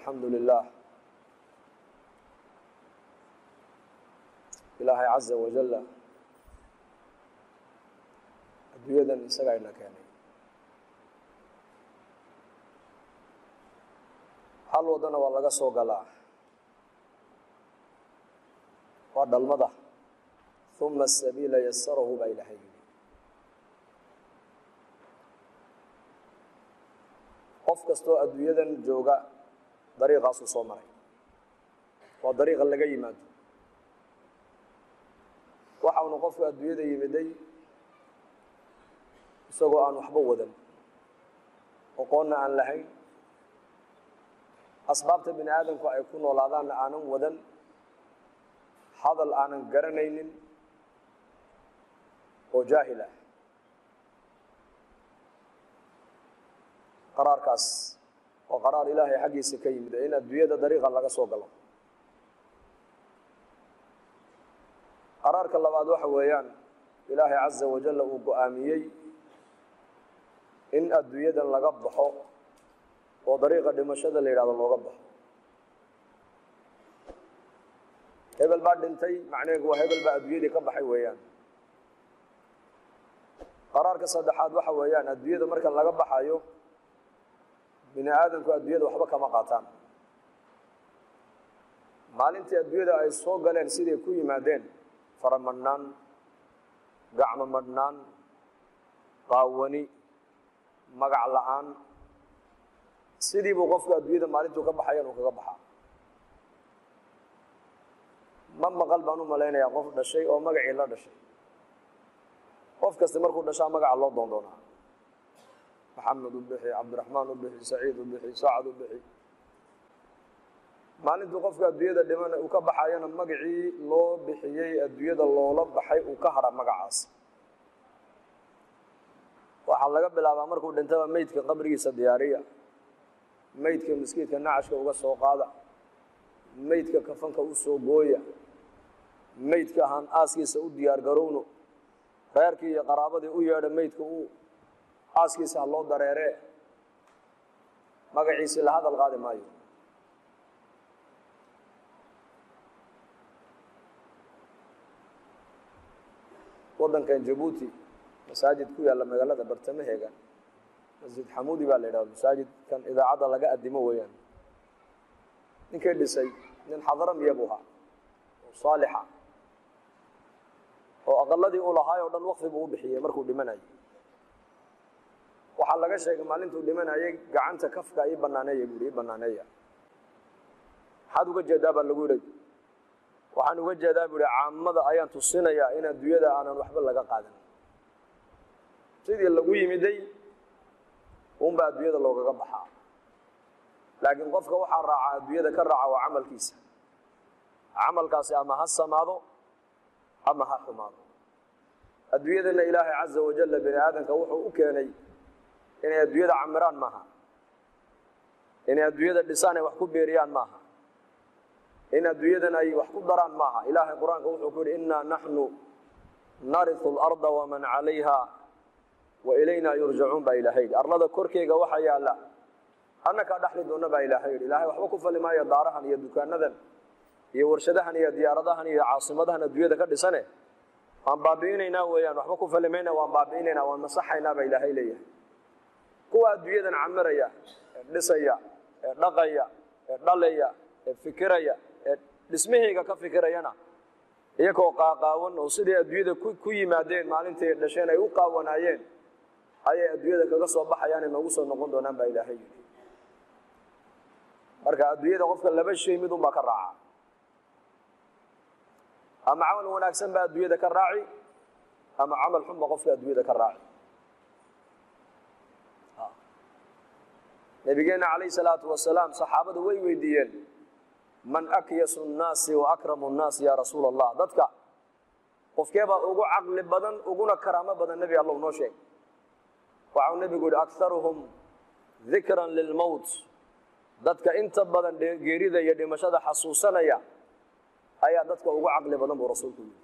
الحمد لله إلهي عز وجل أدوية إسقاينا كاني هل ودنا والله سوق لا وعد المضى ثم السبيل يسره بإلهي qof kasto adduunyadan jooga dariiqaas uu soo maray waa dariiqa laga yimaado waxa uu qofku adduunyada yimiday isagoo aan waxba wadan aqoonna aan lahayn asbaabta bini aadamku ay ku noolaadaan aanan wadan hadal aanan garanaynin oo jaahil ah qaraarkaas oo qaraar ilaahay xaqiisa ka yimid in adduunyada dariiqa laga soo galo qaraarka labaad waxa weeyaan ilaahay azza wa jalla uu go'aamiyay in adduunyadan laga baxo oo dariiqa dhimashada la yiraahdo looga baxo hebel baa dhintay macnaheedu waa hebel baa adduunyada ka baxay weeyaan qaraarka saddexaad waxa weeyaan adduunyada marka laga baxayo bini aadamku adduunyada waxba kama qaataan maalintii adduunyada ay soo galeen sidii ku yimaadeen faramanaan gacmo madnaan qaawani magac la'aan sidii buu qofku adduunyada maalintuu ka baxayan uu kaga baxaa ma maqal baan u malaynayaa qof dhashay oo magacii la dhashay qof kasta markuu dhashaa magaca loo doondoonaa محمد وبحي عبد الرحمن وبحي سعيد وبحي سعد وبحي maalintu qofka adduunyada dhiman uu ka baxayana magacii loo bixiyay adduunyada loola baxay uu ka hara magacaas waxa laga bilaabaa markuu dhintaba meydka qabrigiisa diyaariya meydka miskiidka nacashka uga soo qaada meydka kafanka u soo gooya meydka han aaskiisa u diyaar garowno reerkii iyo qaraabadii u yeedha meydka uu aaskiisa loo dareere magaciisa la hadal qaadi maayo wadankan Djibouti masaajid ku yaala magaalada bartamaheega masjid Xamuudi baa la yiraahdaa masaajidkan idaacada laga adimo weeyaan ninkay dhisay nin xadaram yabuha saalixa oo aqalladii uu lahaay oo dhan waqti buu u bixiyay markuu dhimanay waxa laga sheegay maalintuu dhimanayay gacanta kafka ay banaaneeyay buu banaaneeya xad uga jeedaa baa lagu yiri waxaan uga jeedaa buu caamada ayaan tusinayaa in adduunyada aanan waxba laga qaadan sidii lagu yimiday baa adduunyada looga baxaa laakiin qofka waxa raaca adduunyada ka raaca waa amalkiisa amalkaasi ama ha samaado ama ha xumaado adduunyadana ilaahay azza wa jalla bini aadanka wuxuu u keenay inay adduunyada camiraan maaha inay adduunyada dhisaan ay wax ku beeriyaan maaha in adduunyadan ay wax ku daraan maaha ilaahay quraanka wuxuu ku yiri inna nahnu narithu al-ardha wa man 'alayha wa ilayna yurja'un ba ilaahay arlada korkeega waxa yaala annaka dhaxli doona ba ilaahay ilaahay waxba ku falimaaya daarahan iyo dukaanadan iyo warshadahan iyo diyaaradahan iyo caasimadahan adduunyada ka dhisane aan baabiinayna weeyaan waxba ku falimayna waan baabiinayna waan masaxayna ba ilaahay leeyahay kuwa adduunyadan camiraya dhisaya dhaqaya dhalaya fikiraya dhismahayga ka fikirayana iyagoo qaaqaawan oo sidii adduunyada ku yimaadeen maalintii dhasheen ay u qaawanaayeen ayay adduunyada kaga soo baxayaan inuu soo noqon doonaan ba ilaahay marka adduunyada qofka laba shay mid uma ka raaca ama amal wanaagsan ba adduunyada ka raaci ama amal xun ba qofka adduunyada ka raaci nabigeena alayhi salaatu wasalaam saxaabada way weydiiyeen man akyasu an-nas wa akramu an-nas ya rasuul allah dadka qofkeeba ugu aqli badan uguna karaamo badan nabi allah noo sheeg waxa nabigu yiri aktharuhum dhikran lil maut dadka inta badan geerida iyo dhimashada xasuusanaya ayaa dadka ugu aqli badan buu rasuulku yiri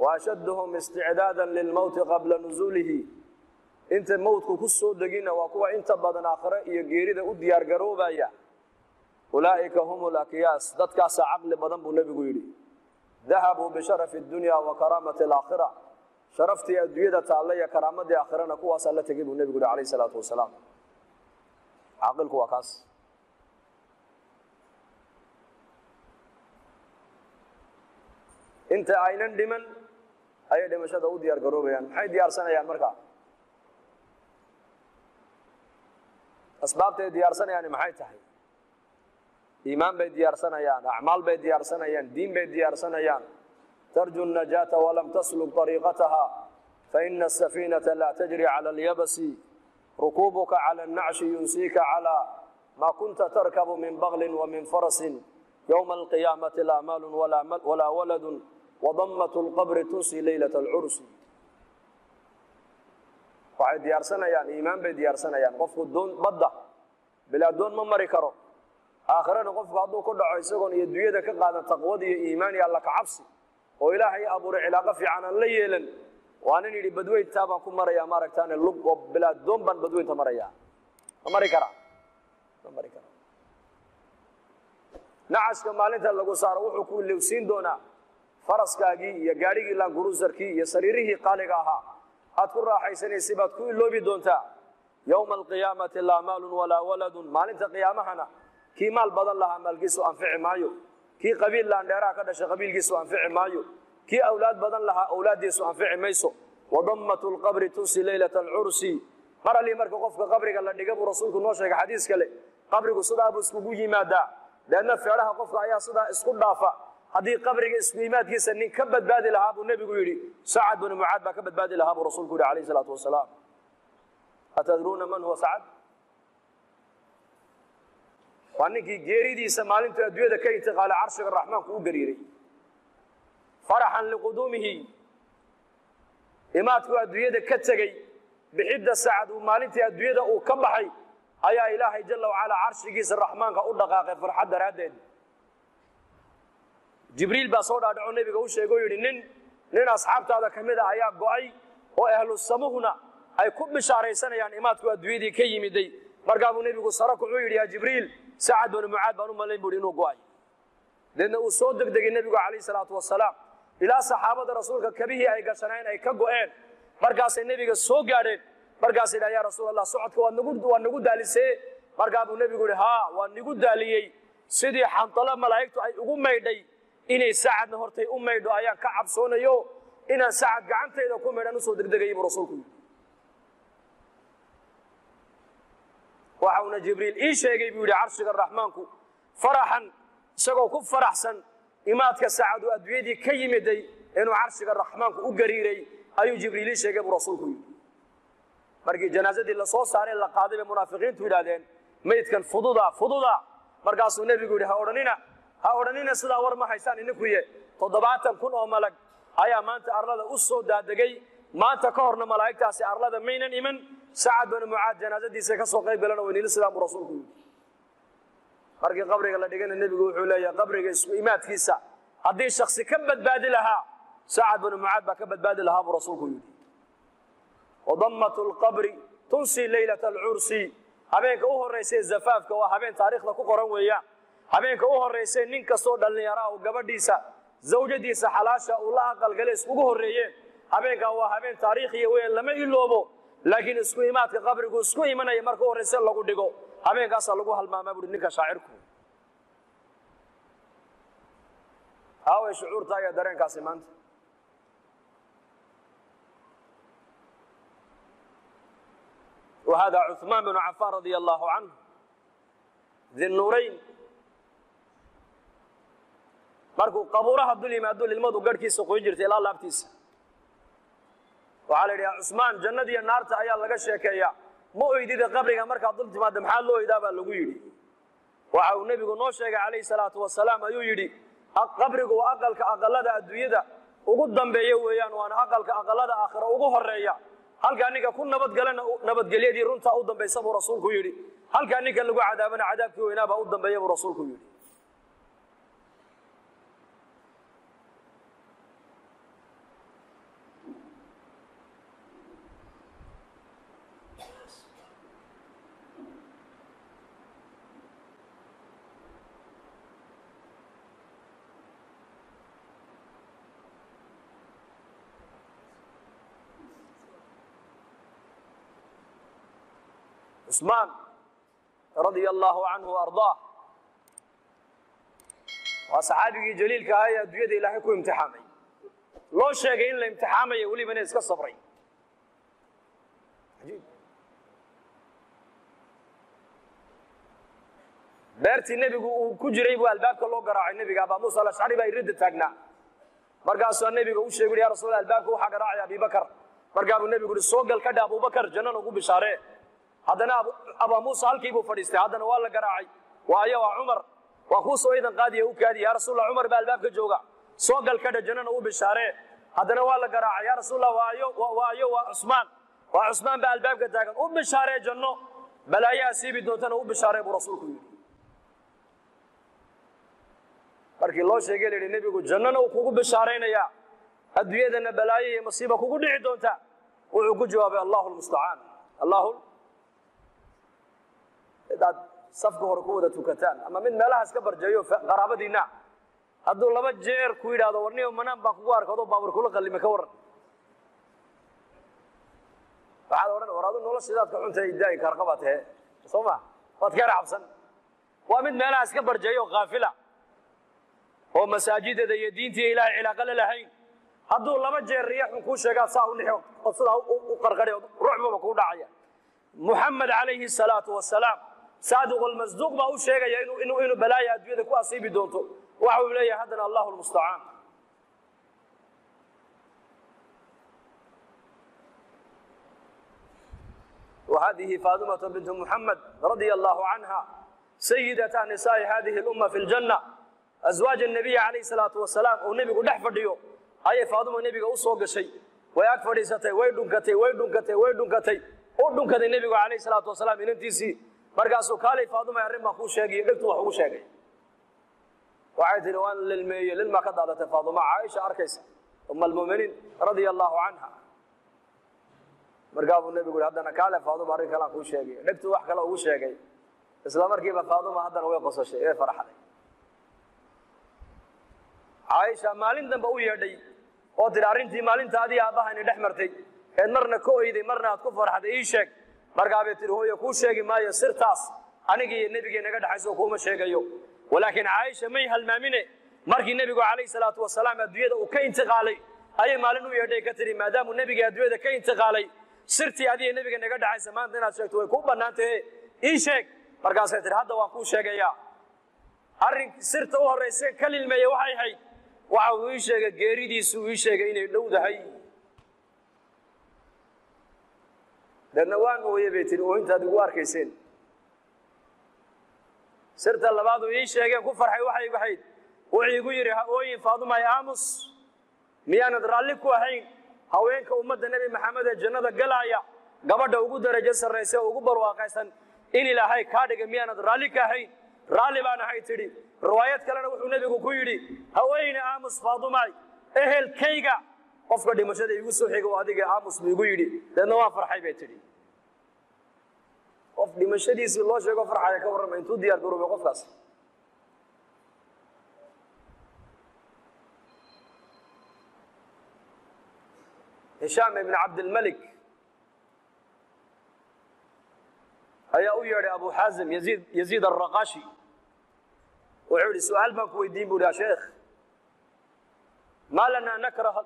wa ashadduhum isti'dadan lil maut qabla nuzulihi inta mawdku ku soo degina waa kuwa inta badan aakhire iyo geerida u diyaar garoobaya ulaa'ika humul aqyaas dadkaas aqli badan buu nabigu yiri dhahabu bi sharafi dunya wa karamati al-aakhirah sharafti adduunyada taala iyo karaamadii aakhirana kuwaas la tagay buu nabigu kaleey salaatu wasalaam aqalku waa kaas inta aynan dhiman ay dhimashada u diyaar garoobayaan maxay diyaarsanayaan marka asbaabtay diyaarsanayaan maxay tahay iimaan bay diyaarsanayaan a'maal bay diyaarsanayaan diin bay diyaarsanayaan tarju an-najata wa lam tasluk tariqataha fa inna as-safinata la tajri 'ala al-yabsi rukubuka 'ala an-na'shi yunsika 'ala ma kunta tarkabu min baghlin wa min farasin يوم القيامة لا مال ولا ولد وضمة القبر تنسي ليلة العرس waxay diyaarsanayaan iimaan bay diyaarsanayaan qofku doon badda bila doon ma mari karo aakhirana qofku hadduu ku dhaco isagoon iyo dunyada ka qaadan taqwada iyo iimaan iyo alla ka cabsi oo ilaahay abuuray cilaaqo fiican aan la yeelan waan in yiri badweynta baan ku maraya ma aragtaan lug oo bila doon baan badweynta maraya ma mari kara nacashka maalinta lagu saaro wuxuu ku leewsiin doonaa faraskaagii iyo gaarigii laan gurusarkii iyo sariirihii qaaliga ahaa aad ku raaxaysanaysid baad ku iloobi doontaa yawma alqiyaamati laa maalun walaa waladun maalinta qiyaamahana kii maal badan lahaa maalkiisu anfici maayo kii qabiil laan dheeraha ka dhashay qabiilkiisu anfici maayo kii awlaad badan lahaa awlaadiisu anfici mayso wadammatu lqabri tunsi leylata alcursi mar allii marka qofka qabriga la dhiga buu rasuulku noo sheegay xadiis kale qabrigu sidaa buu iskugu yimaadaa لأن فعلها قفك أيها صدا اسكن دافع هذه قبرك اسميمات كيسا نين كبد بادي لها أبو النبي يقولي سعد بن معاذ كبد بادي لها أبو رسولك عليه الصلاة والسلام أتدرون من هو سعد؟ وأنك جيري دي سمالين تأدوية كي تقال عرشك الرحمن كو قريري فرحا لقدومه إمات كو أدوية كتغي بحدة سعد ومالين تأدوية وكبحي ayaa ilaahay jalla wa ala arshigiisa rahmaanka u dhaqaaqay farxad daraadeed jibriil baa soo dhaadhaco nabiga u sheegay yiri nin asxaabtaada kamid ah ayaa go'ay oo ahlu samuhuna ay ku bishaaraysanayaan imaadku adduunyadii ka yimiday markaa buu nabigu sara ku yiri ya jibriil sa'ad bin mu'aad baan u malayn buu inuu go'ay deedna uu soo degdegay nabigu kaleey salaatu wasalaam ila saxaabada rasuulka kabihi ay gashaneen ay ka go'een markaas ay nabiga soo gaadheen markaas ila ya rasuulallah socodka waa nagu daalisay markaa buu nabigu yiri ha waa nagu daaliyay sidii xantala malaa'iktu ay ugu meydhay inay saacadna hortay u meydho ayaan ka cabsoonayo inaan saacad gacantayda ku meydhan soo degdegay buu rasuulku waxa uu jibriil ii sheegay buu yiri arshiga rahmaanku farahan isagoo ku faraxsan imaadka saacadu adduunyadii ka yimiday inuu arshiga rahmaanku u gariiray ayuu jibriil ii sheegay buu rasuulku markii janaazadii la soo saaray la qaaday munaafiqiintu yiraahdeen meedkan fududa markaasuu nabigu yiri ha oranina sida war ma haysan ininku 70,000 oo malag ayaa maanta arlada u soo daadagay maanta ka horna malaa'iktaasi arlada maynan iman Sa'ad bin Mu'aad janaazadiisa ka soo qayb galana weynil islaam rasuulku markii qabriga la dhigay nabigu wuxuu leeyahay qabriga isku imaadkiisa hadii shakhsi ka badbaadi lahaa Sa'ad bin Mu'aad ba ka badbaadi lahaa rasuulku وضمة القبر تنسي ليلة العرس هبينك أوه الرئيسي زفافك وهبين تاريخ لكو قرن وياه هبينك أوه الرئيسي نينك صودا اللي يراه قبل ديسا زوجة ديسا حلاشة والله أقل قليس أوه الرئيين هبينك هو هبين تاريخي وين لما يلوبو لكن اسكو إيماتك قبرك اسكو إيمانا يمارك أوه الرئيسي لكو ديقو هبينك أصلا لكو هالماما بود نينك شاعركو هاوي شعور تايا دارين كاسمانت وهذا عثمان بن عفان رضي الله عنه ذي النورين markuu qabuuraha dul yimaado ilmadu garkiisa qoyn jirtay ilaa laabtiisa waxa la yiraahdaa Usmaan jannada iyo naarta ayaa laga sheekeeyaa ma oydida qabriga marka dul timaado maxaa loo idaaba lagu yiri waxa uu nabigu noo sheegay kaleey salaatu wasalaam ayuu yiri qabrigu waa aqalada adduunyada ugu dambeeyo weeyaan waana aqalada aakhira ugu horeeya halka ninka ku nabadgalana nabadgelyadii runta u dambeeyay buu rasuulku yiri halka ninka lagu cadaabana cadaabkii weynaaba u dambeeyay buu rasuulku yiri عثمان رضي الله عنه وأرضاه وصحابي جليل كهاية بيد إلهي كو امتحامي لو شيء إن الامتحامي يقولي من إسكا صبري عجيب beertii nebigu uu ku jiray buu albaabka loo garaacay nebiga Abu Muusa al-Ash'ari baa irid taagnaa markaasuu nebiga u sheegay ya rasuul albaabka waxa garaacay Abu Bakar markaasuu nebigu soo gal ka dhaa Abu Bakar jannada ugu bishaaree haddana Abu Muusa halkii buu fadhiistay haddana waa la garaacay waayo waa Umar waa ku soo idan qaadiye u kaadi ya rasuul Umar baa albaabka jooga soo gal ka dhaa jannada ugu bishaaree haddana waa la garaacay ya rasuul waayo waa Usmaan baa albaabka taagan u bishaaree janno balaayaa siibi doontana u bishaaree buu rasuulku yiri markii loo sheegay leeyahay nabigu jannana uu kugu bishaareynaya adduunyadana balaayo iyo masiibo kugu dhici doonta wuxuu ku jawaabay Allahu musta'an Allahu dad safka hore ku wada tukataan ama mid meelaha iska barjayo qaraabadiina hadduu laba jeer ku yiraahdo warniyo manaan baan kugu arkado baabur kula qalime ka waran waxaad oran waraadu noloshidaad ka xuntay idaay karqabatee Soomaa wad ka raacsan waa mid meelaha iska barjayo qaafila oo masaajidada iyo diinta Ilaahay cilaaqo la lahayn hadduu laba jeer riixu ku sheegaa saa u nixo qofsada u qarqaray ruuxba ku dhacaya Muhammad alayhi salatu wassalam saadiq al-masduq ba u sheegaya inuu balaaya adduunyada ku asiibi doonto waxa uu leeyahay hadana Allahu musta'an وهذه فاطمة بنت محمد رضي الله عنها سيدة نساء هذه الأمة في الجنة أزواج النبي عليه الصلاة والسلام والنبي قد حفظيه أي فاطمة النبي أصوغ شيء ويكفر ستي ويدنكتي ودنكتي النبي عليه الصلاة والسلام من انتسي مرقاسو كالي فاطمة يرمى أخو شاقي لكتو أخو شاقي وعيد الوان للما قد عادت فاطمة عائشة أركيس أم المؤمنين رضي الله عنها مرقابو النبي يقول هذا كالي فاطمة أركي أخو شاقي لكتو أحكى له أخو شاقي إسلام مرقيبة فاطمة هذا هو قصة شيء فرح عليه عائشة مالين دنبا u yeedhay oo diraarintii maalintaadii aabahan dhaxmartay ee marna ku ooyday marna aad ku farxaday ii sheeg markaabay tir hooyo ku sheegi maayo sirtaas aniga iyo nabiga naga dhaxayso kuma sheegayo walaakin Aisha may halmaamine markii nabigu kaleey salaatu wasalaam adduunyada uu ka intiqaalay ay maalin u yeedhay ka tiri maadaama nabiga adduunyada ka intiqaalay sirtii adiga nabiga naga dhaxaysa maanta inaad sheegto way ku banaantay ii sheeg markaasay tir hadda waan ku sheegayaa arrin sirta u horeysay kaliilmeeyay waxay ahayd waxa uu sheegay geeridiisu uu sheegay inay dhowdahay danawaan oo yeebeetin oo intaad ugu arkayseen sirta labaad uu sheegay ku farxay waxay ahayd wuxuu igu yiri hooyin Faaduma ay aamus miyaanad raalli ku ahayn haweenka ummadda nabi maxamed ee jannada galaya gabadha ugu darajo sarreysay oo ugu barwaaqaysan in ilaahay ka dhigay miyaanad raalli ka ahayn raalli baan ahay tiri riwaayad kalena wuxuu nabigu ku yiri haweeney aamus Faaduma ehelkayga qofka dhimashada igu soo xigo adiga aamus igu yiri dadna waa farxay bay tiri qof dhimashadiisa loo sheego farxaya ka warramay intuu diyaar garoobay qofkaas هشام بن عبد الملك ayaa u yeedhay Abu Hazim Yazid al-Raqashi وعودي سؤال ما كويدين بودا شيخ ما لنا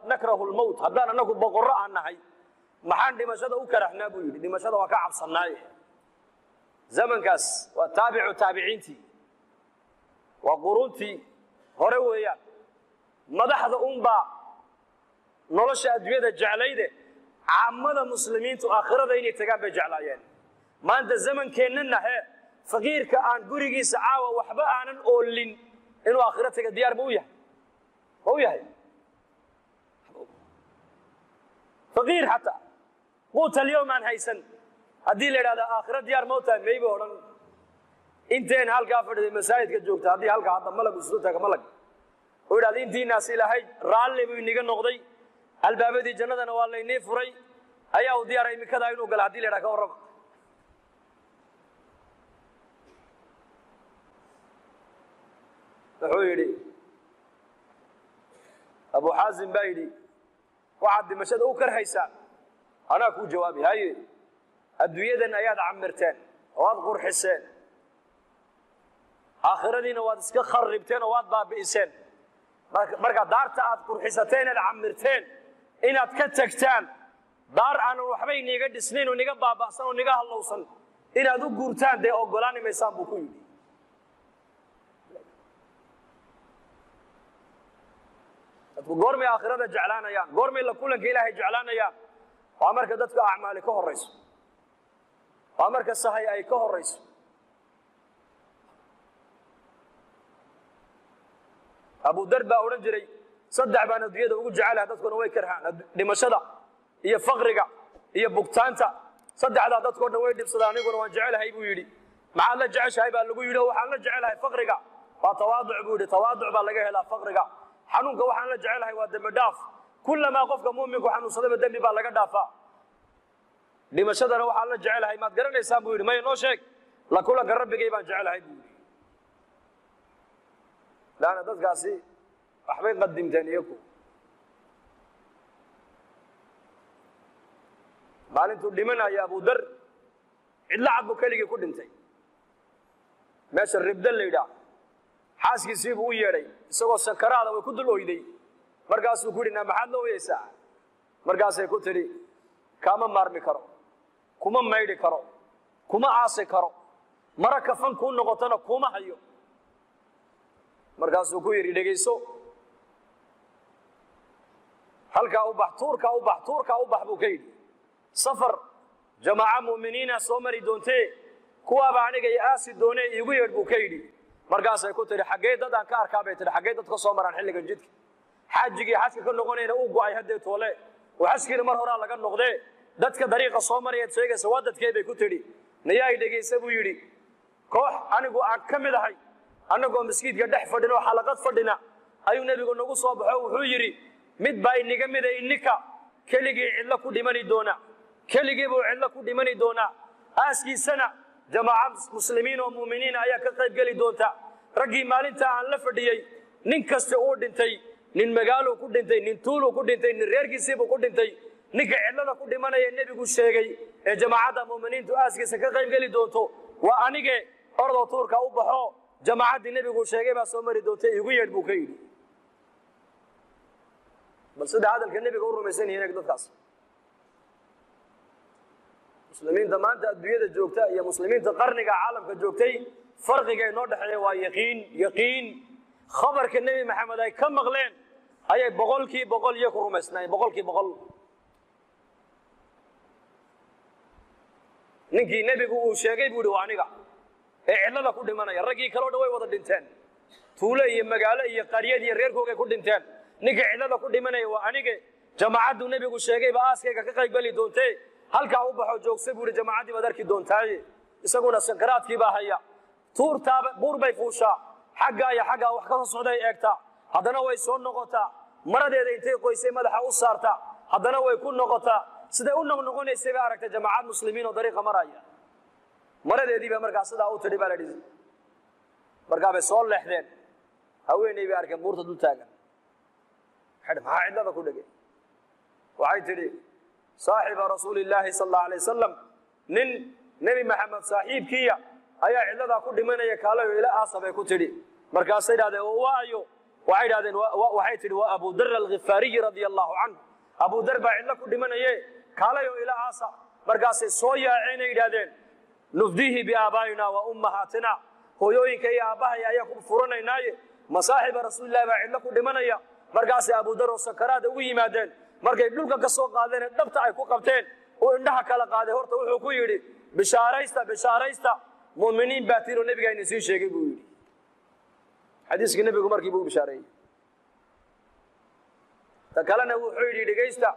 نكره الموت هدانا نكو بقراء النهي محان دمشقة وكرهنا بولي دمشقة وكعب صناعي زمن كاس وتابع تابعينتي وقرونتي هرويا مدحض أمبا نولش أدوية الجعليدة عامة مسلمين تؤخر ذيني تقاب جعلايين ما أنت الزمن كأننا هي فقير كأن قريقي سعاوة وحباء عن أولين إنه آخرتك ديار بويا فقير حتى قوت اليوم عن هيسن هدي لي هذا آخرت ديار موتا ميبه ورن انتين هالكا فرد المساجد كجوكتا هدي هالكا هذا ملك وسلوتك ملك ويراد انتي ناس إلى هاي رالي بينيغا نقضي الباب دي جنة نوالي نيفري أيا وديار أي مكدا ينو قال هدي لي هذا كورب حويري أبو حازم بايدي واحد مشهد أو كرهيسان أنا أكو جوابي هاي الدوية أياد عمرتين waad qurxiseen aakhiradiina waad iska kharribteen oo waad baabi'iseen marka daarta aad qurxisateen aad camirteen inaad ka tagtaan daar aan waxba iniga dhisnayn oo niga baaba'san oo niga halowsan inaad u guurtaan dee ogolaan maysaan buu ku yidhi dadku goormay aakhirada jeclaanayaan goormay la kulanka ilaahay jeclaanayaan waa marka dadka acmaali ka horayso waa marka sahay ay ka horayso abu dar baa odhan jiray saddex baan adduunyada ugu jecelahay dadkuna way karhaan dhimashada iyo faqriga iyo bugtaanta saddexdaa dadkoo dhan way dhibsadaan aniguna waan jecelahay buu yidhi maxaad la jeceshahay baa lagu yidhi waxaan la jecelahay faqriga waa tawaaduc buu yidhi tawaaduc baa laga helaa faqriga xanuunka waxaan la jecelahay waa dembi dhaaf kullamaa qofka mu'minku xanuunsadaba dembi baa laga dhaafaa dhimashadana waxaan la jecelahay maad garanaysaan buu yidhi maya noo sheeg la kulanka rabbigay baan jecelahay buu yidhi laana dadkaasi waxbay qadimteen iyaku maalintuu dhimanaya abu dar cidla cad buu keligii ku dhintay meesha ribda la yidhaah xaaskiisii buu u yeedhay isagoo sakaraada way ku dul oyday markaasuu ku yidhi naa maxaad la oyeysaa markaasay ku tidhi kaama maarmi karo kuma maydhi karo kuma aasi karo mara kafan kuu noqotona kuma hayo markaasuu ku yidhi dhegayso halkaa u bax tuurkaa u bax tuurkaa u bax buu ka yidhi safar jamaaca mu'miniina soo mari doontee kuwaaba aniga i aasi doonee iigu yeedh buu ka yidhi markaasay ku tidhi xaggee dad aan ka arkaa bay tidhi xaggee dad ka soo maraan xilligan jidka xaajigii xajka ka noqonayna uu go'ay haddee toole oo xajkiina mar horaa laga noqdee dadka dariiqa soo marayaad sheegaysa waa dadkee bay ku tidhi nayaa i dhegaysa buu yidhi koox anigu aan ka mid ahay annagoo maskiidka dhex fadhin oo xalaqad fadhina ayuu nebigu nagu soo baxo wuxuu yidhi mid baa iniga mida ininka keligii cidlo ku dhimani doona keligii buu cidlo ku dhimani doonaa aaskiisana jamaaca muslimiin oo mu'miniina ayaa ka qayb geli doonta raggii maalinta aan la fadhiyey nin kasta uu dhintay nin magaaluu ku dhintay nin tuuluu ku dhintay nin reerkiisiibuu ku dhintay ninka cidlada ku dhimanaya nebigu sheegay ee jamaacadda mu'miniintu aaskiisa ka qayb geli doonto waa anige ordoo tuurka u baxo jamaacaddii nebigu sheegay baa soo mari doonta iigu yeedh buu ka yidhi bal sida hadalka nebiga u rumaysan yihiin dadkaas muslimiinta maanta adduunyada joogta iyo muslimiinta qarniga caalamka joogtay farqiga inoo dhexeeya waa yaqiin khabarka nebi maxamed ay ka maqleen ayay boqolkiiba boqol iyo ku rumaysnaayeen boqolkiiba boqol ninkii nebigu uu sheegay buu yidhi waa aniga ee cidlada ku dhimanaya raggii kaloo dhan way wada dhinteen tuulo iyo magaalo iyo qaryad iyo reerkoogay ku dhinteen ninka cidlada ku dhimanaya waa anige jamaacaddu nebigu sheegayba aaskayga ka qayb geli doontee halkaa u baxo joogsa buu yidhi jamaacaddii baad arki doontaaye isaguna sakaraadkii baa haya tuurtaaba buur bay fuushaa xaggaa iyo xaggaa wax ka socday eegtaa haddana way soo noqotaa maradeeda intay qoysay madaxa u saartaa haddana way ku noqotaa siday u noqnoqonaysay bay aragtay jamaacad muslimiin oo dariiqa maraya maradeedii baa markaa sidaa u tidhi baa la dhihi markaa bay soo leexdeen haweeney bay arkeen buurta dul taagan maxaa cidlada ku dhegay waxay tidhi saaxiba rasuuli illaahi sal allahu alay wasalam nin nebi maxamed saaxiibkiiya ayaa cidladaa ku dhimanaya kaalayo ila aasa bay ku tidhi markaasay idhahdeen oo waayo waxay idhahdeen waxay tidhi waa abu dar alghifaariyi radia allahu canhu abu dar baa cidlo ku dhimanaye kaalayo ila aasa markaasay soo yaaceenay idhahdeen nufdihi biaabaa'ina wa ummahaatina hooyooyinka iyo aabbahay ayaa ku furanaynaaye masaaxiba rasuulillahi baa cidlo ku dhimanaya markaasay abu dar oo sakaraada ugu yimaadeen markay dhulka ka soo qaadeen dhabta ay ku qabteen oo indhaha kala qaaday horta wuxuu ku yidhi bishaaraysta mu'miniin baa tiinoo nebiga ina sii sheegay buu yidhi xadiiskii nebigu markii buu bishaareeyey ta kalena wuxuu yidhi dhegaysta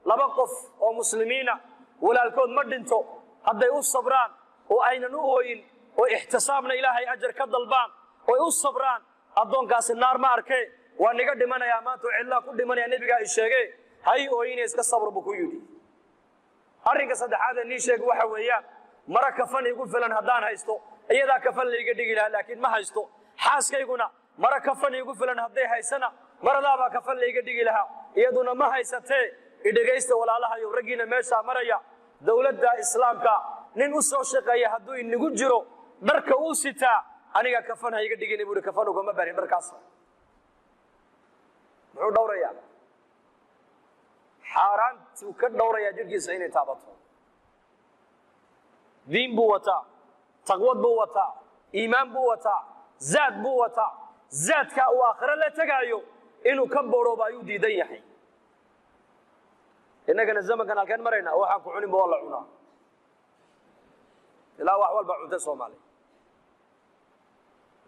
laba qof oo muslimiina walaalkood ma dhinto hadday u sabraan oo aynan u ooyin oo ixtisaabna ilaahay ajar ka dalbaan oo u sabraan addoonkaasi naar ma arkee waa niga dhimanayaa maanta oo cidlaa ku dhimanaya nebigaa i sheegee hay ooyine iska sabr buu ku yidhi arrinka saddexaadee nii sheeg waxa weeyaan mara kafan igu filan haddaan haysto iyadaa kafan layga dhigi lahaa laakiin ma haysto xaaskayguna mara kafan igu filan hadday haysana maradaabaa kafan layga dhigi lahaa iyaduna ma haysatee idhegaysta walaalahayo raggiina meeshaa maraya dowladda islaamka nin u soo shaqeeya hadduu inagu jiro dharka uu sitaa aniga kafan ha iga dhigin buu kafan ugama barin dharkaas muxuu dhowrayaa xaaraantu ka dhowrayaa jirkiisa inay taabato diin buu wataa taqwad buu wataa iimaan buu wataa zaad buu wataa zaadka uu aakhiro la tagaayo inuu ka boorooba ayuu diidan yahay innagana zamankan halkeen maraynaa waxaan ku cunin baa la cunaa ilaa wax walba cunta Soomaali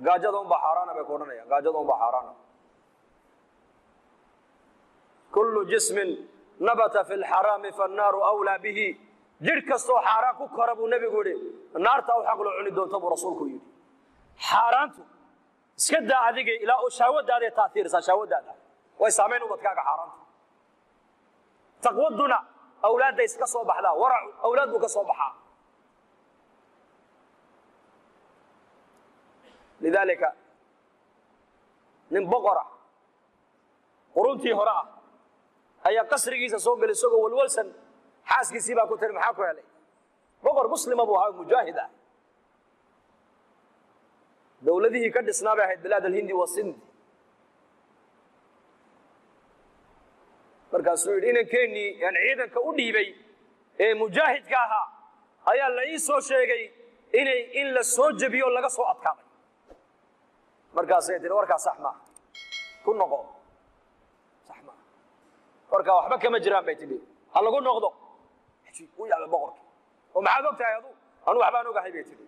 gaajada un baa xaaraana bay ku odhanayaan gaajada un baa xaaraana kullu jismin nabata fi lxaraami fannaaru awlaa bihi jir kastoo xaaraan ku kora buu nebigu yidhi naarta u xaq loo cuni doonta buu rasuulku yidhi xaaraantu iska daa adiga ilaa oo shaawadaada taatiirsa shaawadaada way saameyn ubadkaaga xaaraanta taqwaduna awlaadda iska soo baxdaa warac awlaad buu ka soo baxaa lidaalika nin boqora quruntii hore ah ayaa qasrigiisa soo galay isagoo walwalsan xaaskiisii baa ku tiri maxaa ku helay boqor muslima buu ahaa mujaahid ah dowladihii ka dhisnaa bay ahayd bilaad alhindi wa sindi markaasuu yidhi inankeenii aan ciidanka u dhiibay ee mujaahidka ahaa ayaa la ii soo sheegay in la soo jebiyo laga soo adkaaday markaasay tiri warkaa sax maaha ku noqo sax maaha warkaa waxba kama jiraan bay tidhi ha lagu noqdo u yaaba boqorkii oo maxaad og tahay anu waxbaan ogahay bay tidhi